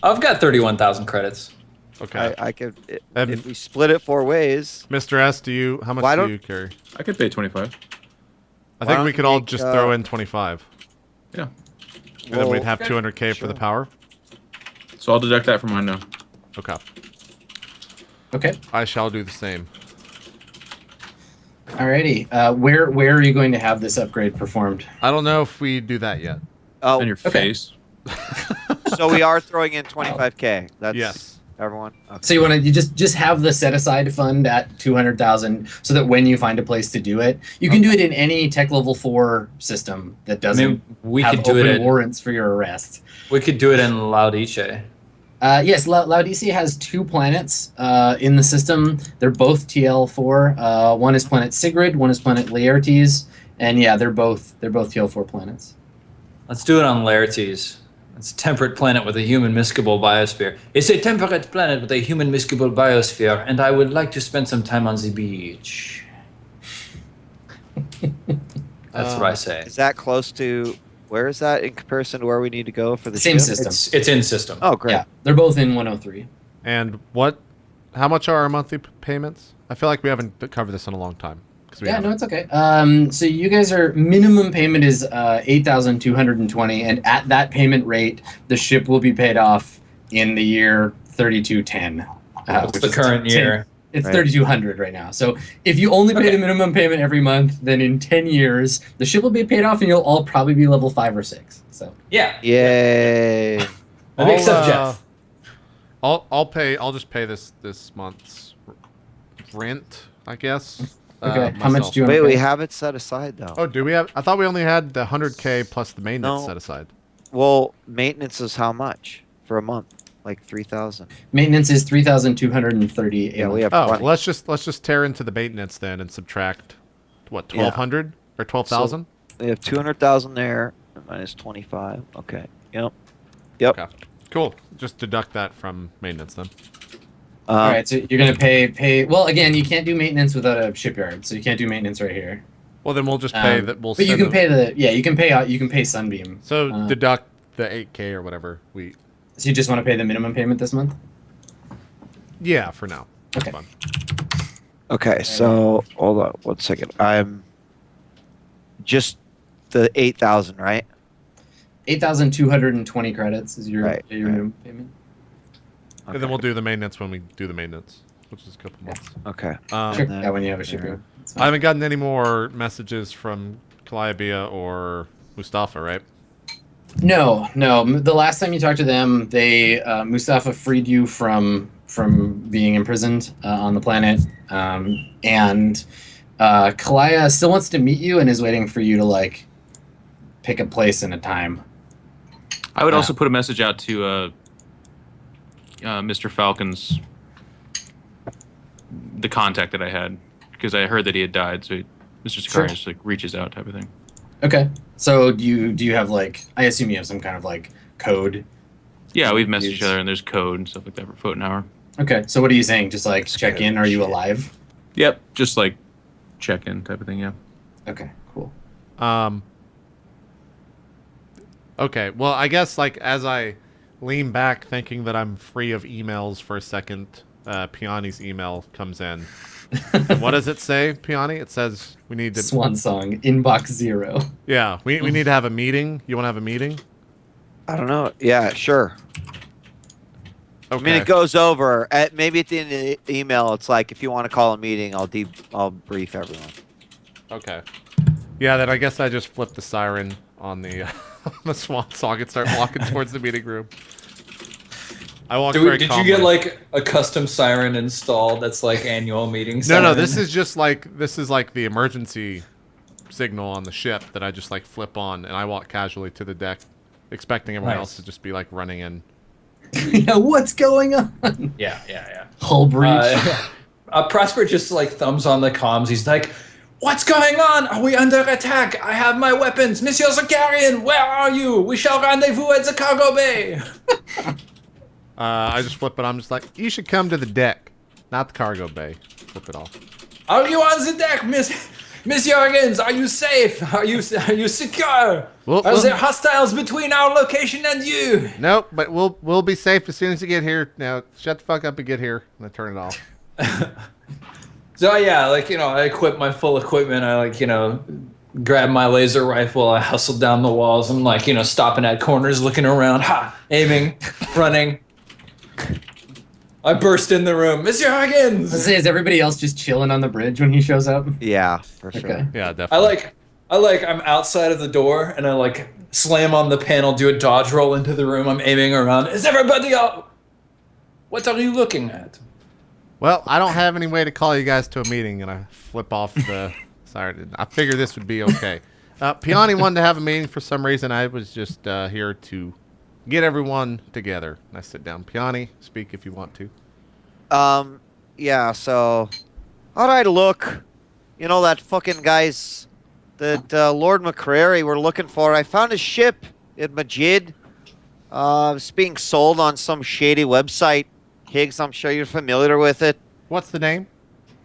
S5: I've got 31,000 credits.
S1: Okay.
S4: I could if we split it 4 ways.
S1: Mr. S, how much do you carry?
S2: I could pay 25.
S1: I think we could all just throw in 25.
S2: Yeah.
S1: And then we'd have 200K for the power.
S2: So I'll deduct that from mine now.
S1: Okay.
S3: Okay.
S1: I shall do the same.
S3: Alrighty. Where are you going to have this upgrade performed?
S1: I don't know if we do that yet.
S4: Oh,
S2: In your face.
S4: So we are throwing in 25K. That's
S1: Yes.
S4: Everyone. Okay.
S3: So you just have the set aside fund at 200,000, so that when you find a place to do it, you can do it in any tech level 4 system that doesn't
S5: we
S3: have
S5: could do
S3: open
S5: it
S3: warrants for your arrest.
S5: We could do it in Laodice.
S3: Yes, Laodicea has 2 planets in the system. They're both TL4. One is planet Sigrid, one is planet Laertes, and yeah, they're both TL4 planets.
S5: Let's do it on Laertes. It's a temperate planet with a human miscible biosphere. It's a temperate planet with a human miscible biosphere, and I would like to spend some time on the beach. That's what I say.
S4: Is that close to? Where is that in comparison to where we need to go for the
S3: Same
S4: ship?
S3: system.
S5: It's in system.
S4: Oh, great.
S3: Yeah, they're both in 103.
S1: And how much are our monthly payments? I feel like we haven't covered this in a long time.
S3: Yeah, no, it's okay. So you guys minimum payment is 8,220, and at that payment rate, the ship will be paid off in the year 3210.
S5: What's the current year?
S3: It's 3,200 right now. So if you only pay the minimum payment every month, then in 10 years, the ship will be paid off, and you'll all probably be level 5 or 6. So
S5: yeah.
S4: Yay!
S5: Except Geoff.
S1: I'll just pay this month's rent, I guess.
S3: Okay, how much do you want
S4: Wait,
S3: to pay?
S4: we have it set aside though.
S1: Oh, do we have? I thought we only had the 100K plus the maintenance set aside.
S4: Well, maintenance is how much for a month? Like 3,000.
S3: Maintenance is 3,230.
S4: Yeah, we have.
S1: Oh,
S4: plenty.
S1: well, let's just tear into the maintenance then and subtract what 1,200 or 12,000.
S4: We have 200,000 there minus 25. Okay. Yep.
S1: Okay. Cool. Just deduct that from maintenance then.
S3: All right, so you're gonna pay. Well, again, you can't do maintenance without a shipyard, so you can't do maintenance right here.
S1: Well, then we'll just pay that. We'll.
S3: But you can pay you can pay Sunbeam.
S1: So deduct the 8K or whatever we.
S3: So you just want to pay the minimum payment this month?
S1: Yeah, for now.
S3: Okay.
S1: Fun.
S4: Okay, so hold on 1 second. I'm just the 8,000, right?
S3: 8,220 credits is your
S4: Right.
S3: minimum payment.
S1: Okay. And then we'll do the maintenance when we do the maintenance, which is a couple months.
S4: Okay.
S3: Sure. Yeah, when you have a shipyard.
S1: I haven't gotten any more messages from Calliope or Mustafa, right?
S3: No. The last time you talked to them, they Mustafa freed you from being imprisoned on the planet, and Kalaya still wants to meet you and is waiting for you to like pick a place and a time.
S2: I would also put a message out to Mr. Falcon's the contact that I had, because I heard that he had died. So Mr. Sakari just like reaches out, type of thing.
S3: Okay. So do you have like? I assume you have some kind of like code.
S2: Yeah, we've messaged each other, and there's code and stuff like that for Foot and Hour.
S3: Okay. So what are you saying? Just like check in. Are you alive?
S2: Yep. Just like check in type of thing. Yeah.
S3: Okay. Cool.
S1: Okay. Well, I guess like as I lean back, thinking that I'm free of emails for a second, Piani's email comes in. What does it say, Piani? It says we need to
S3: Swan Song inbox 0.
S1: Yeah, we need to have a meeting. You want to have a meeting?
S4: I don't know. Yeah, sure.
S1: Okay.
S4: I mean, it goes over. Maybe at the end of the email, it's like, if you want to call a meeting, I'll brief everyone.
S1: Okay. Yeah, then I guess I just flip the siren on the the Swan Song and start walking towards the meeting room. I walk very
S5: Did
S1: calmly.
S5: you get like a custom siren installed that's like annual meeting siren?
S1: No, this is just like the emergency signal on the ship that I just like flip on, and I walk casually to the deck, expecting everyone else to just be like running in.
S3: Yeah, what's going on?
S5: Yeah.
S3: Hull breach.
S5: Prosper just like thumbs on the comms. He's like, "What's going on? Are we under attack? I have my weapons. Monsieur Zakarian, where are you? We shall rendezvous at the cargo bay."
S1: I just flip it. I'm just like, you should come to the deck, not the cargo bay. Flip it off.
S5: Are you on the deck, Miss Jorgens? Are you safe? Are you secure? Are there hostiles between our location and you?
S1: Nope, but we'll be safe as soon as you get here. Now, shut the fuck up and get here. And I turn it off.
S5: So yeah, like, I equip my full equipment. I like, grab my laser rifle. I hustle down the walls. I'm like, stopping at corners, looking around, aiming, running. I burst in the room. Monsieur Higgins!
S3: Is everybody else just chilling on the bridge when he shows up?
S4: Yeah, for sure.
S3: Okay.
S1: Yeah, definitely.
S5: I'm outside of the door, and I like slam on the panel, do a dodge roll into the room. I'm aiming around. Is everybody up? What are you looking at?
S1: Well, I don't have any way to call you guys to a meeting, and I flip off the siren. I figured this would be okay. Piani wanted to have a meeting for some reason. I was just here to get everyone together. And I sit down. Piani, speak if you want to.
S4: Yeah, so... Alright, look. That fucking guy's... That Lord McCrary we're looking for. I found his ship in Majid. It's being sold on some shady website. Higgs, I'm sure you're familiar with it.
S1: What's the name?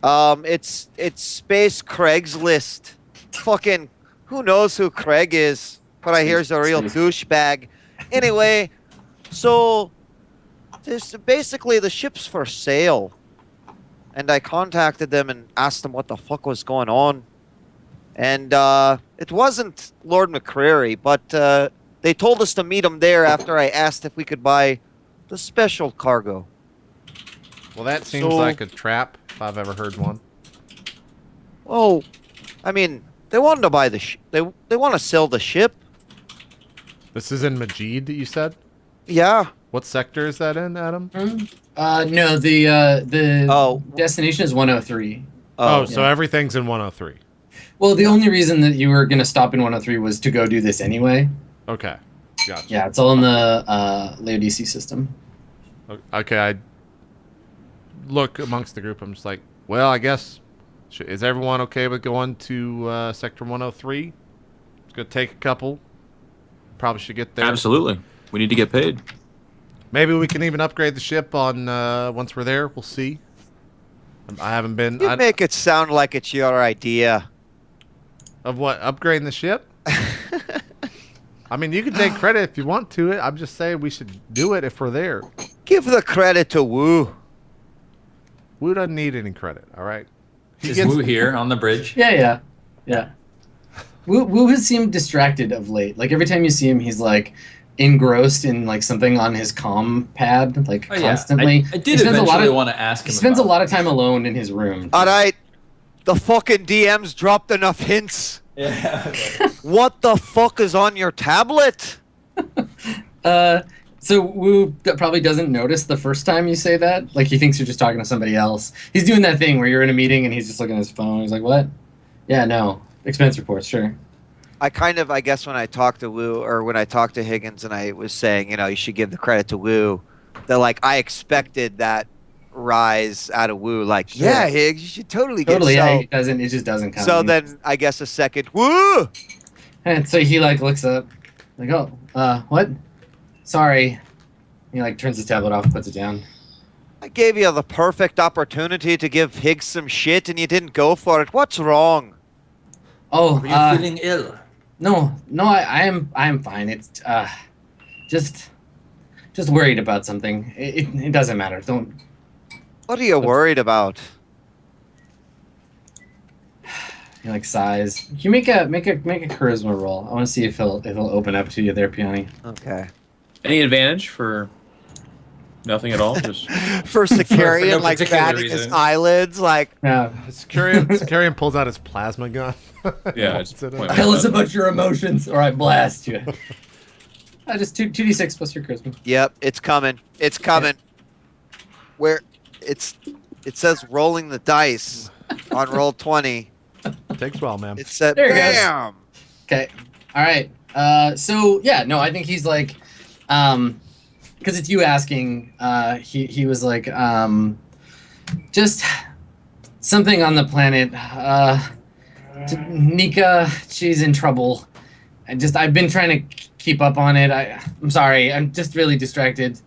S4: It's Space Craigslist. Fucking... Who knows who Craig is? But I hear he's a real douchebag. Anyway, so... Basically, the ship's for sale. And I contacted them and asked them what the fuck was going on. And it wasn't Lord McCrary, but they told us to meet him there after I asked if we could buy the special cargo.
S1: Well, that seems like a trap, if I've ever heard one.
S4: Oh, I mean, they wanted to buy the they want to sell the ship.
S1: This is in Majid, you said?
S4: Yeah.
S1: What sector is that in, Adam?
S3: No, the destination is 103.
S1: So everything's in 103.
S3: Well, the only reason that you were going to stop in 103 was to go do this anyway.
S1: Okay, gotcha.
S3: Yeah, it's all in the Laodicea system.
S1: Okay, I look amongst the group. I'm just like, well, I guess, is everyone okay with going to Sector 103? It's going to take a couple. Probably should get there.
S2: Absolutely. We need to get paid.
S1: Maybe we can even upgrade the ship on once we're there. We'll see. I haven't been...
S4: You make it sound like it's your idea.
S1: Of what? Upgrading the ship? I mean, you can take credit if you want to. I'm just saying we should do it if we're there.
S4: Give the credit to Wu.
S1: Wu doesn't need any credit, all right?
S5: Is Wu here on the bridge?
S3: Yeah. Wu has seemed distracted of late. Like, every time you see him, he's, like, engrossed in, like, something on his comm pad, like, constantly.
S5: Yeah. I did eventually want to ask him.
S3: He spends a lot of time alone in his room.
S4: All right. The fucking DM's dropped enough hints.
S5: Yeah.
S4: What the fuck is on your tablet?
S3: So Wu probably doesn't notice the first time you say that. Like, he thinks you're just talking to somebody else. He's doing that thing where you're in a meeting and he's just looking at his phone. He's like, what? Yeah, no. Expense reports, sure.
S4: I guess when I talked to Wu, or when I talked to Higgins, and I was saying, you should give the credit to Wu, that like I expected that rise out of Wu, like,
S3: Sure.
S4: yeah, Higgs, you should totally get
S3: Totally, yeah,
S4: so.
S3: it doesn't. It just doesn't come.
S4: So then I guess a second Wu.
S3: And so he like looks up, like, oh, what? Sorry. He like turns his tablet off, puts it down.
S4: I gave you the perfect opportunity to give Higgs some shit, and you didn't go for it. What's wrong?
S3: Oh,
S5: Are you feeling ill?
S3: No, I am fine. It's just worried about something. It doesn't matter. Don't.
S4: What are you worried about?
S3: He like sighs. Can you make a charisma roll? I want to see if he'll open up to you there, Peony.
S4: Okay.
S2: Any advantage for nothing at all? Just
S4: For Sicarian,
S5: no
S4: like
S5: particular
S4: batting his
S5: reason.
S4: eyelids, like.
S3: Yeah.
S1: Sicarian pulls out his plasma gun.
S2: yeah. Just
S1: That's it.
S2: point
S3: Tell us
S2: one.
S3: about your emotions, or I blast you. Just 2d6 plus your charisma.
S4: Yep, it's coming. It's coming. Where it says rolling the dice on roll 20.
S1: Takes a while, man.
S4: It said
S3: There it goes.
S4: bam.
S3: Okay. All right. So yeah, no, I think he's like, because it's you asking. He was like, just something on the planet. Nika, she's in trouble. I've been trying to keep up on it. I'm sorry. I'm just really distracted.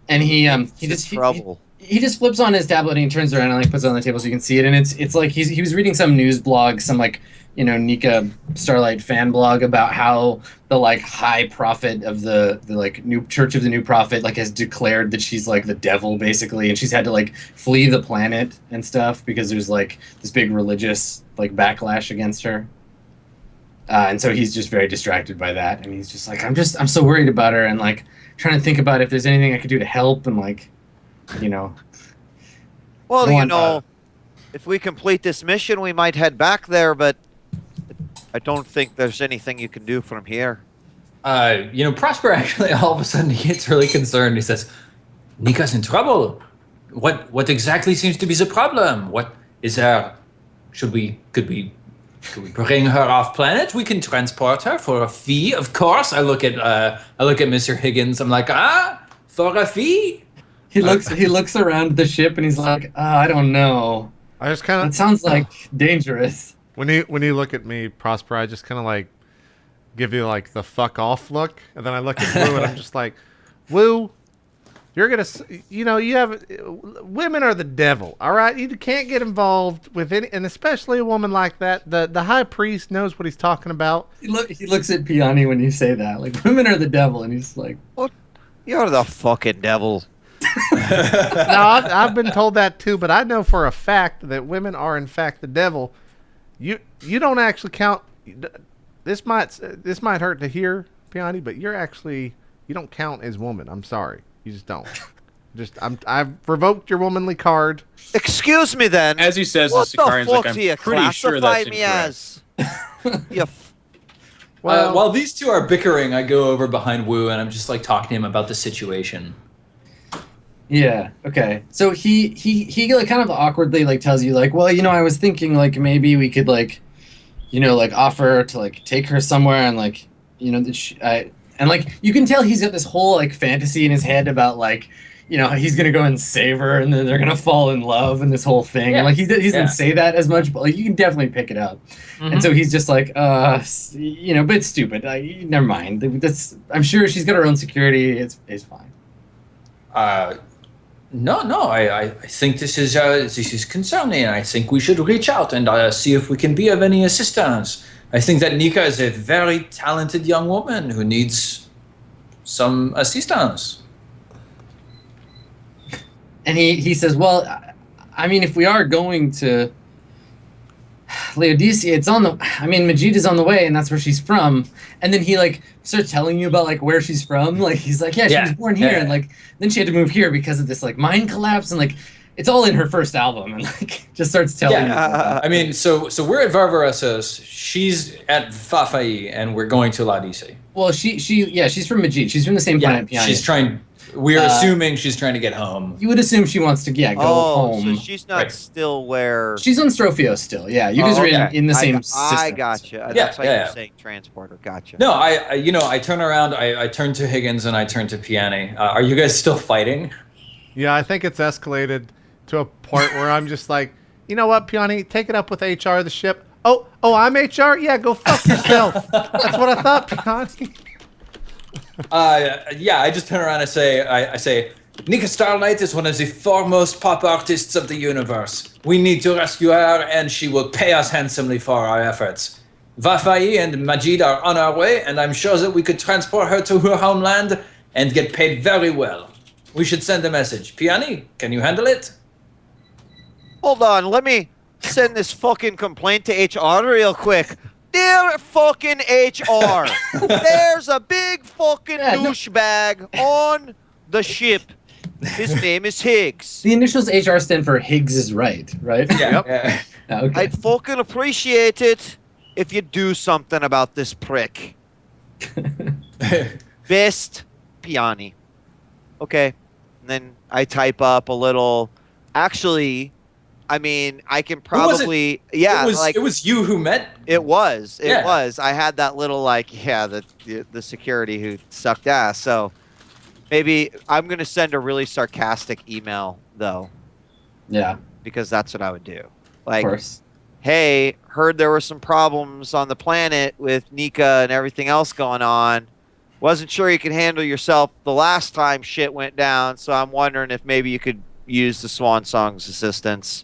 S3: And he just
S4: Trouble.
S3: he just flips on his tablet and he turns around and like puts it on the table so you can see it. And it's like he was reading some news blog, some like, Nika Starlight fan blog about how the like high prophet of the like new Church of the New Prophet like has declared that she's like the devil basically, and she's had to like flee the planet and stuff because there's like this big religious like backlash against her. And so he's just very distracted by that, and he's just like, I'm so worried about her, and like trying to think about if there's anything I could do to help, and like,
S4: Well, if we complete this mission, we might head back there, but I don't think there's anything you can do from here.
S5: Prosper actually all of a sudden he gets really concerned. He says, "Nika's in trouble. What exactly seems to be the problem? What is there? Could we bring her off planet? We can transport her for a fee, of course." I look at Mr. Higgins. I'm like, for a fee?
S3: He looks around the ship and he's like, I don't know.
S1: I just kind
S3: It
S1: of
S3: sounds like dangerous.
S1: when you look at me, Prosper, I just kind of like give you like the fuck off look, and then I look at Woo and I'm just like, Woo, you're gonna, you have women are the devil. All right, you can't get involved with any, and especially a woman like that. The high priest knows what he's talking about.
S3: He looks at Peony when you say that, like women are the devil, and he's like,
S4: What? You're the fucking devil.
S1: No, I've been told that too, but I know for a fact that women are in fact the devil. You don't actually count. This might hurt to hear, Peony, but you don't count as woman. I'm sorry, you just don't. I've revoked your womanly card.
S4: Excuse me, then.
S2: As he says,
S4: What
S2: the
S4: the
S2: Sicarian's
S4: fuck
S2: like,
S4: do you
S2: I'm pretty sure
S4: classify
S2: that's
S4: me
S2: incorrect.
S4: as? You
S1: Well,
S5: While these two are bickering, I go over behind Wu and I'm just like talking to him about the situation.
S3: yeah, okay. So he like kind of awkwardly like tells you like, well, I was thinking like maybe we could like, like offer to like take her somewhere and like, and like you can tell he's got this whole like fantasy in his head about like, he's gonna go and save her and then they're gonna fall in love and this whole thing.
S5: Yeah.
S3: And like he doesn't say that as much, but like you can definitely pick it up. And so he's just like, but it's stupid. Never mind. I'm sure she's got her own security. It's fine.
S5: No. I think this is concerning. I think we should reach out and see if we can be of any assistance. I think that Nika is a very talented young woman who needs some assistance.
S3: And he says, well, I mean, if we are going to Laodicea, Majid is on the way, and that's where she's from. And then he like starts telling you about like where she's from. Like he's like, yeah, she was born here, and like then she had to move here because of this like mine collapse, and like it's all in her first album, and like just starts telling you.
S5: So we're at Varvaresis. She's at Fafai, and we're going to Laodicea.
S3: Well, she's from Majid. She's from the same planet. Piani.
S5: She's trying. We're assuming she's trying to get home.
S3: You would assume she wants to, go home.
S4: So she's not still where...
S3: She's on Strophio still, yeah. You guys are in the same system.
S4: I gotcha. That's why you're saying transporter. Gotcha.
S5: No, I turn around, I turn to Higgins, and I turn to Piani. Are you guys still fighting?
S1: Yeah, I think it's escalated to a point where I'm just like, you know what, Piani, take it up with HR of the ship. Oh, I'm HR? Yeah, go fuck yourself. That's what I thought, Piani.
S5: I just turn around and I say, Nika Starlight is one of the foremost pop artists of the universe. We need to rescue her, and she will pay us handsomely for our efforts. Vafai and Majid are on our way, and I'm sure that we could transport her to her homeland and get paid very well. We should send a message. Piani, can you handle it?
S4: Hold on, let me send this fucking complaint to HR real quick. Dear fucking HR, there's a big fucking douchebag on the ship. His name is Higgs.
S3: The initials HR stand for Higgs is right?
S5: Yeah.
S3: Okay.
S4: I'd fucking appreciate it if you do something about this prick. Best Piani. Okay. And then I type up a little... Actually... I mean, I can probably,
S5: it was you who met.
S4: It was. I had that little the security who sucked ass. So maybe I'm gonna send a really sarcastic email though.
S3: Yeah.
S4: Because that's what I would do. Like,
S3: of course.
S4: Hey, heard there were some problems on the planet with Nika and everything else going on. Wasn't sure you could handle yourself the last time shit went down. So I'm wondering if maybe you could use the Swan Song's assistance.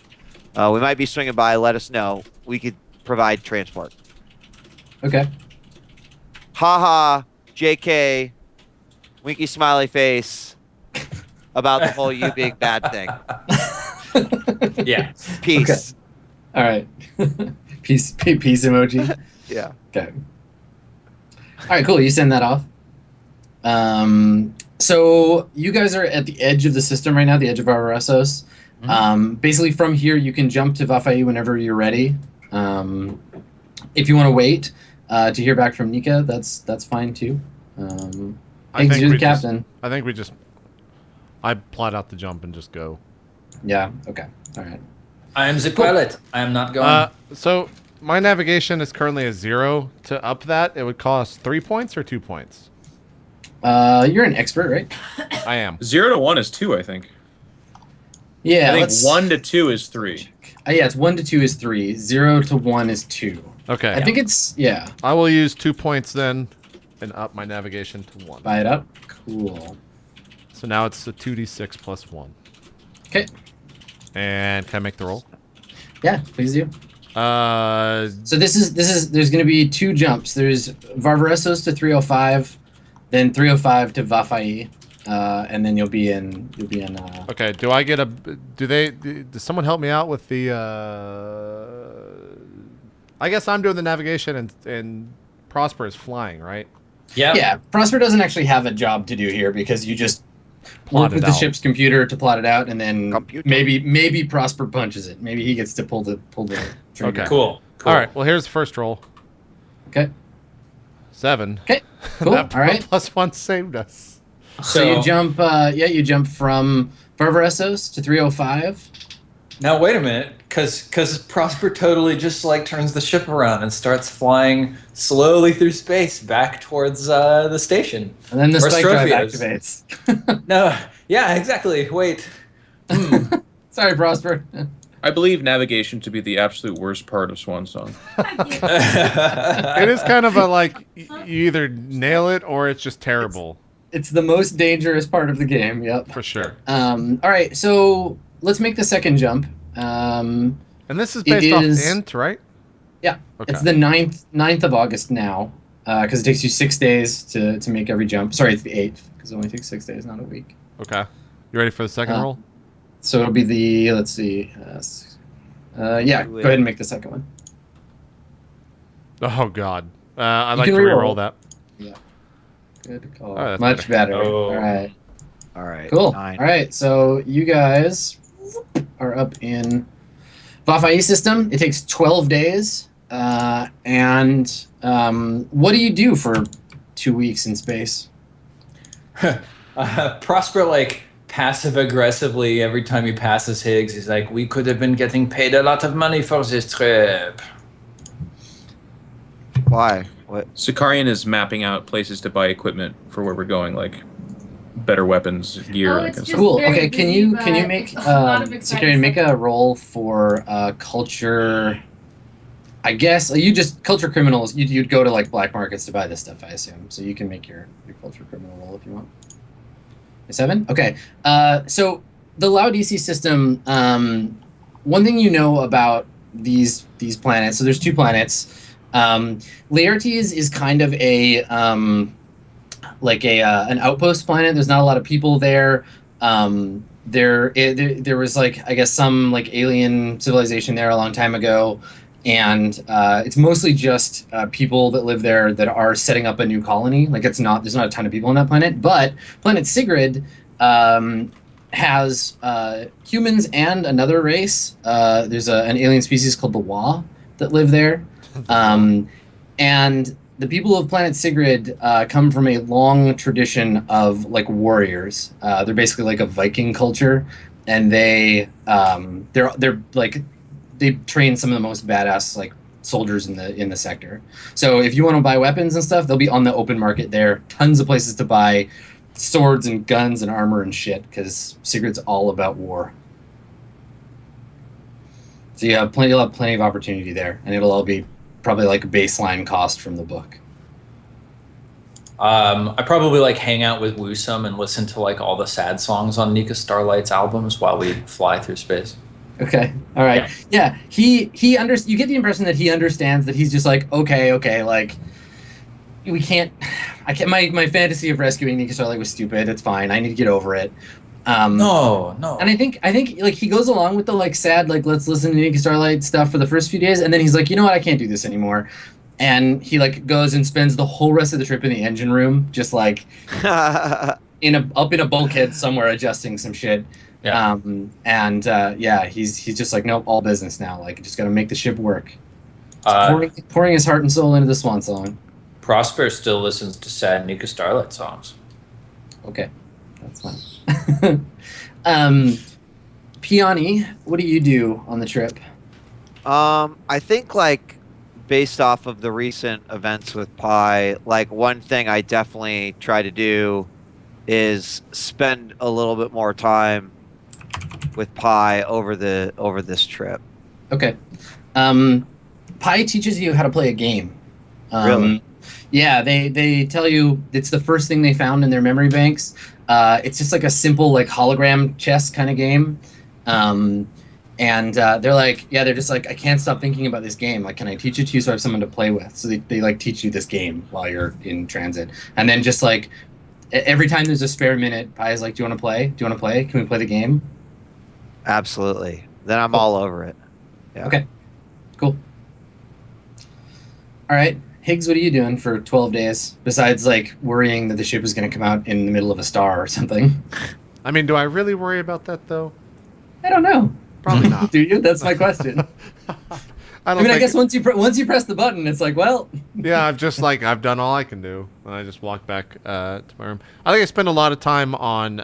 S4: We might be swinging by. Let us know. We could provide transport.
S3: Okay.
S4: Haha, JK, winky smiley face about the whole you being bad thing.
S5: Yeah.
S4: Peace.
S3: Okay. All right. Peace emoji.
S4: Yeah.
S3: Okay. All right, cool. You send that off. So you guys are at the edge of the system right now, the edge of Barbaressos. Basically, from here, you can jump to Vafai whenever you're ready. If you want to wait to hear back from Nika, that's fine too. Higgs, you're the captain.
S1: I plot out the jump and just go.
S3: Yeah. Okay. All right.
S5: I am the pilot. I am not going.
S1: So my navigation is currently a 0. To up that, it would cost 3 points or 2 points.
S3: You're an expert, right?
S1: I am.
S2: 0 to 1 is 2, I think.
S3: Yeah,
S2: I think 1 to 2 is 3.
S3: Yeah, it's 1 to 2 is 3. 0 to 1 is 2.
S1: Okay.
S3: I think it's
S1: I will use 2 points then, and up my navigation to 1.
S3: Buy it up. Cool.
S1: So now it's a 2d6 plus 1.
S3: Okay.
S1: And can I make the roll?
S3: Yeah, please do. So this is there's going to be 2 jumps. There's Barbaressos to 305, then 305 to Vafai. And then you'll be in.
S1: Okay. Do I get a? Does someone help me out with the? I guess I'm doing the navigation and Prosper is flying, right?
S5: Yeah.
S3: Yeah. Prosper doesn't actually have a job to do here because you just work with the ship's computer to plot it out, and then maybe Prosper punches it. Maybe he gets to pull the trigger.
S1: Okay.
S5: Cool.
S1: All right. Well, here's the first roll.
S3: Okay.
S1: 7.
S3: Okay. Cool. All right.
S1: +1 saved us.
S3: So you jump, you jump from Barbaressos to 305.
S5: Now wait a minute, because Prosper totally just turns the ship around and starts flying slowly through space back towards the station.
S3: And then the spike drive activates.
S5: No, yeah, exactly. Wait.
S3: Sorry, Prosper.
S2: I believe navigation to be the absolute worst part of Swan Song.
S1: It is kind of you either nail it or it's just terrible.
S3: It's the most dangerous part of the game, yep.
S1: For sure.
S3: All right, so let's make the second jump.
S1: And this is based off int, right?
S3: Yeah.
S1: Okay.
S3: It's the 9th of August now, because it takes you 6 days to make every jump. Sorry, it's the 8th, because it only takes 6 days, not a week.
S1: Okay. You ready for the second roll?
S3: So it'll be the, let's see. Yeah, go ahead and make the second one.
S1: Oh, God. I'd like to re-roll that.
S3: Yeah. Good call.
S1: Oh,
S3: Much better.
S5: Oh.
S3: All right.
S4: All right.
S3: Cool.
S4: 9.
S3: All right. So you guys are up in Vafai system. It takes 12 days. And what do you do for 2 weeks in space?
S5: Prosper like passive aggressively every time he passes Higgs. He's like, we could have been getting paid a lot of money for this trip.
S4: Why? What?
S2: Sicarian is mapping out places to buy equipment for where we're going, like better weapons, gear, that kind of stuff.
S3: Cool. Okay, can you make Sicarian make a roll for culture? I guess you just culture criminals. You'd go to like black markets to buy this stuff, I assume. So you can make your culture criminal roll if you want. A 7? Okay. So the Laodicea system. One thing you know about these planets. So there's 2 planets. Laertes is kind of a like an outpost planet. There's not a lot of people there. There was like, I guess, some like alien civilization there a long time ago. And it's mostly just people that live there that are setting up a new colony. Like there's not a ton of people on that planet. But planet Sigrid has humans and another race. There's an alien species called the Wa that live there. And the people of planet Sigrid come from a long tradition of like warriors. They're basically like a Viking culture, and they're like, they train some of the most badass like soldiers in the sector. So if you want to buy weapons and stuff, they'll be on the open market there. Tons of places to buy swords and guns and armor and shit, because Sigrid's all about war. So you'll have plenty of opportunity there, and it'll all be probably like baseline cost from the book.
S5: I probably like hang out with Woosum and listen to like all the sad songs on Nika Starlight's albums while we fly through space.
S3: Okay. All right. Yeah. You get the impression that he understands that he's just like, okay, like my fantasy of rescuing Nika Starlight was stupid. It's fine. I need to get over it.
S5: No.
S3: And I think like he goes along with the like sad, like, let's listen to Nika Starlight stuff for the first few days, and then he's like, you know what, I can't do this anymore. And he like goes and spends the whole rest of the trip in the engine room, just like up in a bulkhead somewhere adjusting some shit.
S5: Yeah.
S3: He's just like, nope, all business now. Like, just got to make the ship work. Pouring his heart and soul into the Swan Song.
S5: Prosper still listens to sad Nika Starlight songs.
S3: Okay, that's fine. Peony, what do you do on the trip?
S4: I think like based off of the recent events with Pi, like one thing I definitely try to do is spend a little bit more time with Pi over this trip.
S3: Okay. Pi teaches you how to play a game.
S4: Really?
S3: Yeah, they tell you it's the first thing they found in their memory banks. It's just like a simple like hologram chess kind of game. And they're like, yeah, they're just like, I can't stop thinking about this game. Like, can I teach it to you so I have someone to play with? So they like teach you this game while you're in transit. And then just like every time there's a spare minute, Pi is like, do you want to play? Do you want to play? Can we play the game?
S4: Absolutely. Then I'm all over it. Yeah.
S3: Okay. Cool. All right. Higgs, what are you doing for 12 days besides like worrying that the ship is going to come out in the middle of a star or something?
S1: I mean, do I really worry about that though?
S3: I don't know.
S1: Probably not.
S3: Do you? That's my question. I guess once you press the button, it's like, well.
S1: Yeah, I've done all I can do, and I just walked back to my room. I think I spend a lot of time on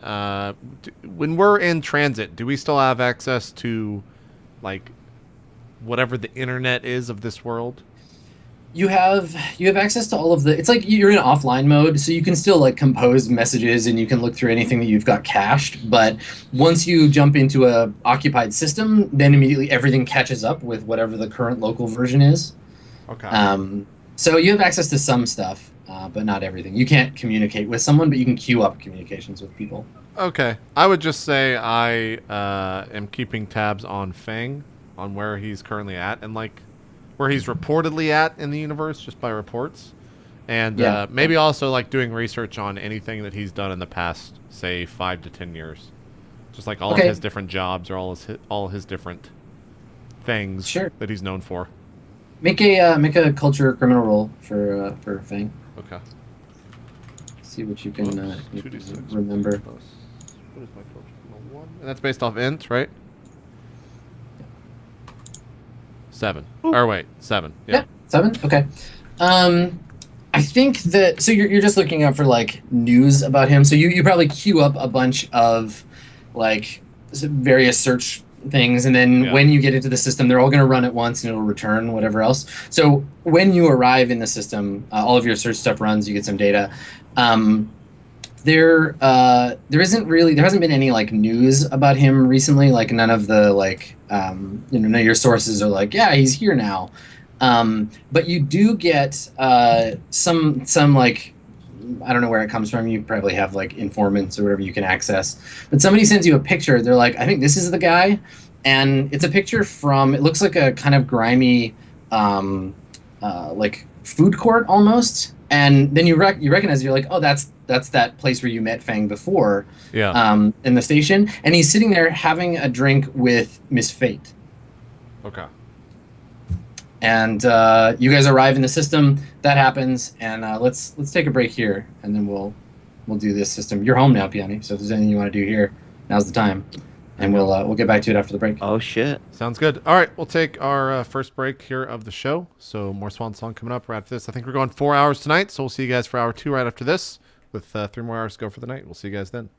S1: when we're in transit. Do we still have access to, like, whatever the internet is of this world?
S3: You have access to all of the. It's like you're in offline mode, so you can still like compose messages and you can look through anything that you've got cached. But once you jump into a occupied system, then immediately everything catches up with whatever the current local version is.
S1: Okay.
S3: So you have access to some stuff, but not everything. You can't communicate with someone, but you can queue up communications with people.
S1: Okay. I would just say I am keeping tabs on Fang, on where he's currently at, and like where he's reportedly at in the universe just by reports. And maybe also like doing research on anything that he's done in the past, say 5 to 10 years. Just like all of his different jobs or all his different things that he's known for.
S3: Make a culture criminal roll for Fang.
S1: Okay.
S3: See what you can remember.
S1: What is my culture criminal 1? And that's based off int, right? 7. Or wait, 7. Yeah.
S3: 7? Okay. I think that so you're just looking up for like news about him. So you probably queue up a bunch of like various search things, and then when you get into the system, they're all going to run at once, and it'll return whatever else. So when you arrive in the system, all of your search stuff runs. You get some data. There hasn't been any like news about him recently. Like none of the like none of your sources are like, yeah, he's here now. But you do get some like, I don't know where it comes from. You probably have like informants or whatever you can access. But somebody sends you a picture. They're like, I think this is the guy, and it's a picture from. It looks like a kind of grimy, like food court almost. And then you recognize. You're like, oh, that's that place where you met Fang before.
S1: Yeah.
S3: In the station, and he's sitting there having a drink with Miss Fate.
S1: Okay.
S3: And you guys arrive in the system. That happens, and let's take a break here, and then we'll do this system. You're home now, Peony. So if there's anything you want to do here, now's the time, and we'll get back to it after the break.
S4: Oh shit!
S1: Sounds good. All right, we'll take our first break here of the show. So more Swan Song coming up right after this. I think we're going 4 hours tonight, so we'll see you guys for hour 2 right after this, with 3 more hours to go for the night. We'll see you guys then.